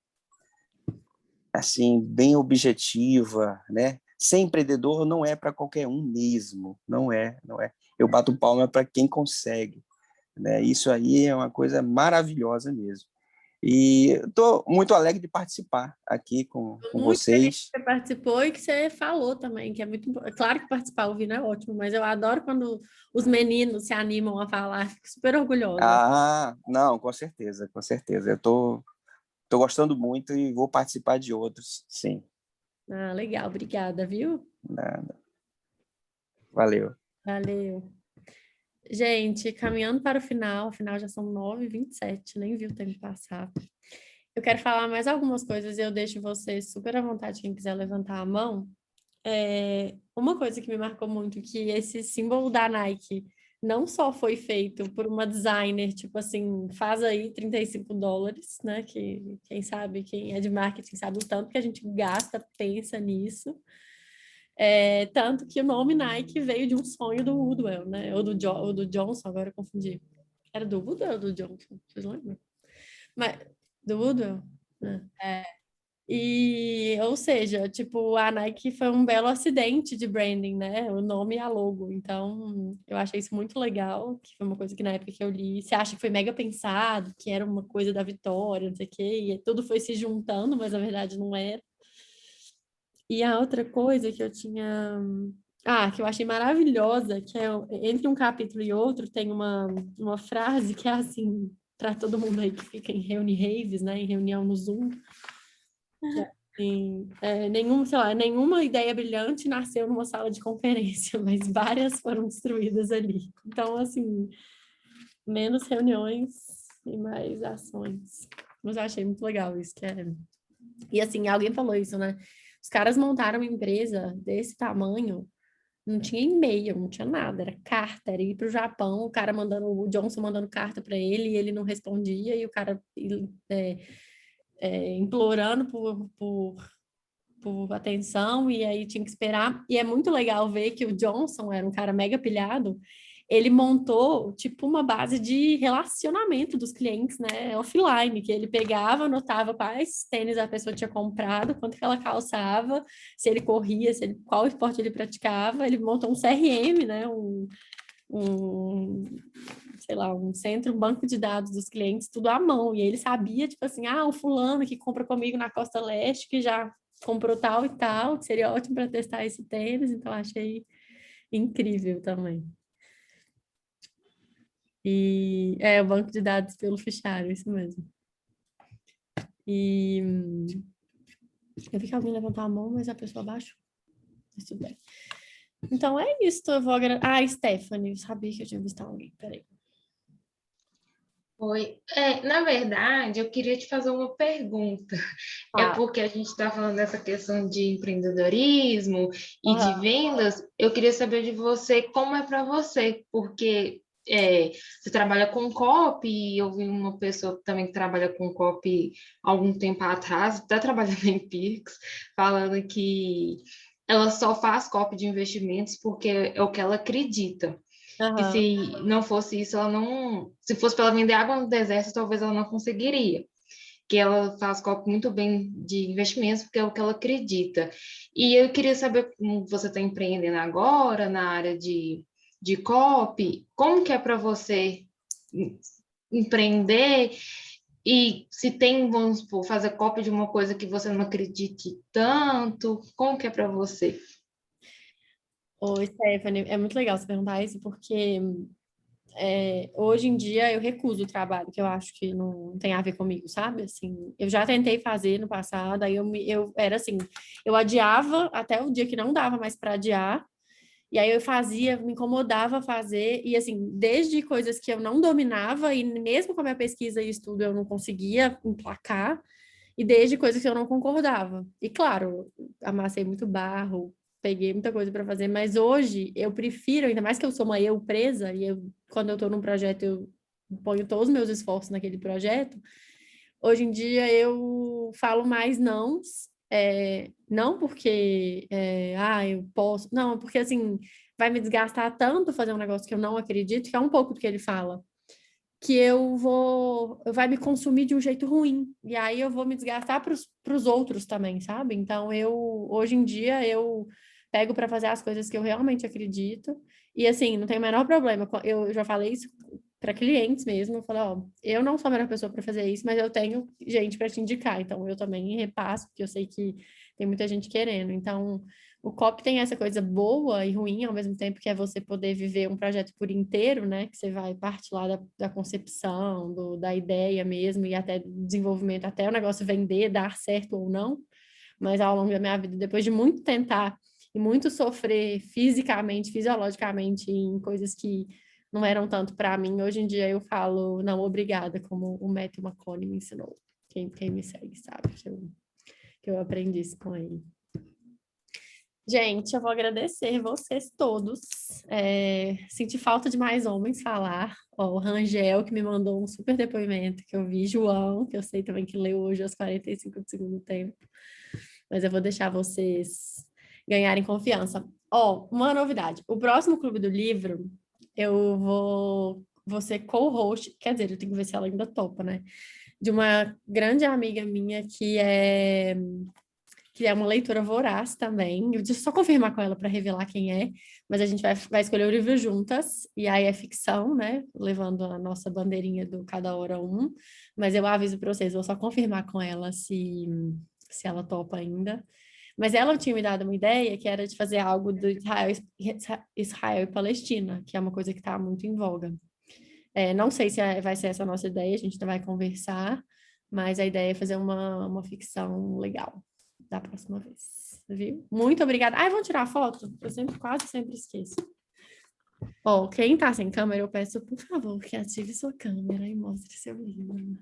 assim bem objetiva, né? Ser empreendedor não é para qualquer um mesmo, não é. Eu bato palma para quem consegue, né? Isso aí é uma coisa maravilhosa mesmo. E estou muito alegre de participar aqui com vocês. Que você participou e que você falou também, que é muito claro que participar ouvindo é ótimo, mas eu adoro quando os meninos se animam a falar, fico super orgulhosa. Ah, não, com certeza, com certeza. Eu estou gostando muito e vou participar de outros, sim. Ah, legal, obrigada, viu? Nada. Valeu. Valeu. Gente, caminhando para o final já são 9h27, nem vi o tempo passar. Eu quero falar mais algumas coisas e eu deixo vocês super à vontade, quem quiser levantar a mão. Uma coisa que me marcou muito, que esse símbolo da Nike não só foi feito por uma designer, tipo assim, faz aí $35, né? Que quem sabe, quem é de marketing sabe o tanto que a gente gasta, pensa nisso. Tanto que o nome Nike veio de um sonho do Woodwell, né? Ou do Johnson, agora eu confundi. Era do Woodwell ou do Johnson? Vocês lembram? Mas, do Woodwell? E, ou seja, tipo, a Nike foi um belo acidente de branding, né? O nome e a logo. Então, eu achei isso muito legal, que foi uma coisa que na época que eu li, você acha que foi mega pensado, que era uma coisa da Vitória, não sei o quê, e tudo foi se juntando, mas na verdade não era. E a outra coisa que eu tinha... Ah, que eu achei maravilhosa, que é entre um capítulo e outro tem uma frase que é assim, para todo mundo aí que fica em raves, né? Em reunião no Zoom. Assim, nenhuma ideia brilhante nasceu numa sala de conferência, mas várias foram destruídas ali. Então, assim, menos reuniões e mais ações. Mas eu achei muito legal isso, que é... E, assim, alguém falou isso, né? Os caras montaram uma empresa desse tamanho, não tinha e-mail, não tinha nada, era carta, era ir para o Japão, o Johnson mandando carta para ele, e ele não respondia, e o cara... implorando por atenção, e aí tinha que esperar. E é muito legal ver que o Johnson era um cara mega pilhado, ele montou, tipo, uma base de relacionamento dos clientes, né, offline, que ele pegava, anotava quais tênis a pessoa tinha comprado, quanto que ela calçava, se ele corria, qual esporte ele praticava, ele montou um CRM, né, sei lá, um centro, um banco de dados dos clientes, tudo à mão. E ele sabia, tipo assim, o fulano que compra comigo na Costa Leste, que já comprou tal e tal, que seria ótimo para testar esse tênis. Então, achei incrível também. E o banco de dados pelo fichário, isso mesmo. E eu vi que alguém levantou a mão, mas a pessoa abaixou. Tudo bem. Então, é isso. Eu vou agradecer. Stephanie, eu sabia que eu tinha visto alguém. Peraí. Oi. Na verdade, eu queria te fazer uma pergunta. É porque a gente está falando dessa questão de empreendedorismo e de vendas. Eu queria saber de você como é para você, porque você trabalha com copy, e eu vi uma pessoa também que trabalha com copy há algum tempo atrás, até trabalhando em Pix, falando que ela só faz copy de investimentos porque é o que ela acredita. E se não fosse isso, se fosse para ela vender água no deserto, talvez ela não conseguiria. Que ela faz copy muito bem de investimentos, porque é o que ela acredita. E eu queria saber como você está empreendendo agora na área de copy, como que é para você empreender e se tem, vamos supor, fazer copy de uma coisa que você não acredite tanto, como que é para você? Oi, Stephanie, é muito legal você perguntar isso, porque hoje em dia eu recuso o trabalho, que eu acho que não tem a ver comigo, sabe? Assim, eu já tentei fazer no passado, aí eu era assim, eu adiava até o dia que não dava mais para adiar, e aí eu fazia, me incomodava fazer, e assim, desde coisas que eu não dominava, e mesmo com a minha pesquisa e estudo eu não conseguia emplacar, e desde coisas que eu não concordava. E claro, amassei muito barro, peguei muita coisa para fazer, mas hoje eu prefiro, ainda mais que eu sou uma eu presa, e quando eu estou num projeto, eu ponho todos os meus esforços naquele projeto. Hoje em dia eu falo mais não porque eu posso, não, porque assim, vai me desgastar tanto fazer um negócio que eu não acredito, que é um pouco do que ele fala, que vai me consumir de um jeito ruim, e aí eu vou me desgastar para os outros também, sabe? Então, hoje em dia, eu pego para fazer as coisas que eu realmente acredito, e assim, não tem o menor problema, eu já falei isso para clientes mesmo, eu falo, eu não sou a melhor pessoa para fazer isso, mas eu tenho gente para te indicar, então eu também repasso, porque eu sei que tem muita gente querendo, então o copy tem essa coisa boa e ruim ao mesmo tempo, que é você poder viver um projeto por inteiro, né? Que você vai partir lá da concepção, da ideia mesmo, e até desenvolvimento, até o negócio vender, dar certo ou não. Mas ao longo da minha vida, depois de muito tentar e muito sofrer fisicamente, fisiologicamente, em coisas que não eram tanto para mim, hoje em dia eu falo, não, obrigada, como o Matthew McConaughey me ensinou. Quem me segue sabe que eu aprendi isso com ele. Gente, eu vou agradecer vocês todos. Senti falta de mais homens falar. O Rangel, que me mandou um super depoimento, que eu vi. João, que eu sei também que leu hoje aos 45 do segundo tempo. Mas eu vou deixar vocês ganharem confiança. Uma novidade. O próximo Clube do Livro, eu vou ser co-host. Quer dizer, eu tenho que ver se ela ainda topa, né? de uma grande amiga minha que é uma leitora voraz também. Eu deixa eu só confirmar com ela para revelar quem é, mas a gente vai escolher o livro juntas, e aí é ficção, né? Levando a nossa bandeirinha do cada hora um, mas eu aviso para vocês, vou só confirmar com ela se ela topa ainda. Mas ela tinha me dado uma ideia que era de fazer algo do Israel e Palestina, que é uma coisa que está muito em voga. Não sei se vai ser essa a nossa ideia, a gente ainda vai conversar, mas a ideia é fazer uma ficção legal da próxima vez, viu? Muito obrigada. Vamos tirar a foto? Eu quase sempre esqueço. Quem tá sem câmera, eu peço, por favor, que ative sua câmera e mostre seu livro.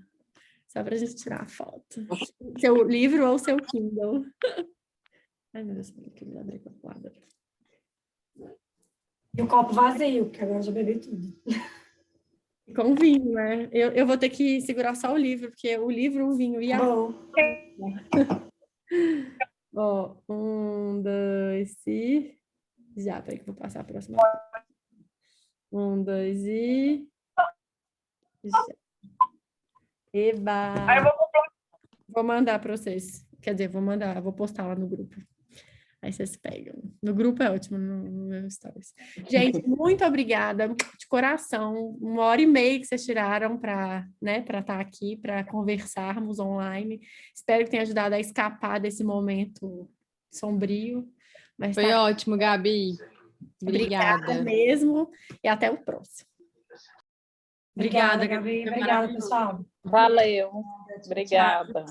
Só pra gente tirar a foto. Seu livro ou seu Kindle. Ai, meu Deus, que me abri com a quadra. E o copo vazio, porque agora eu já bebi tudo. Com vinho, né? Eu vou ter que segurar só o livro, porque o livro, o vinho e a... Ó, 1, 2 e... Já, peraí que eu vou passar a próxima. 1, 2 e... Já. Eba! Vou mandar para vocês. Quer dizer, vou postar lá no grupo. Aí vocês pegam. No grupo é ótimo, no meu stories. Gente, muito obrigada, de coração. 1h30 que vocês tiraram para estar aqui, para conversarmos online. Espero que tenha ajudado a escapar desse momento sombrio. Mas foi ótimo, Gabi. Obrigada mesmo. E até o próximo. Obrigada, Gabi. Obrigada, pessoal. Valeu. Obrigada.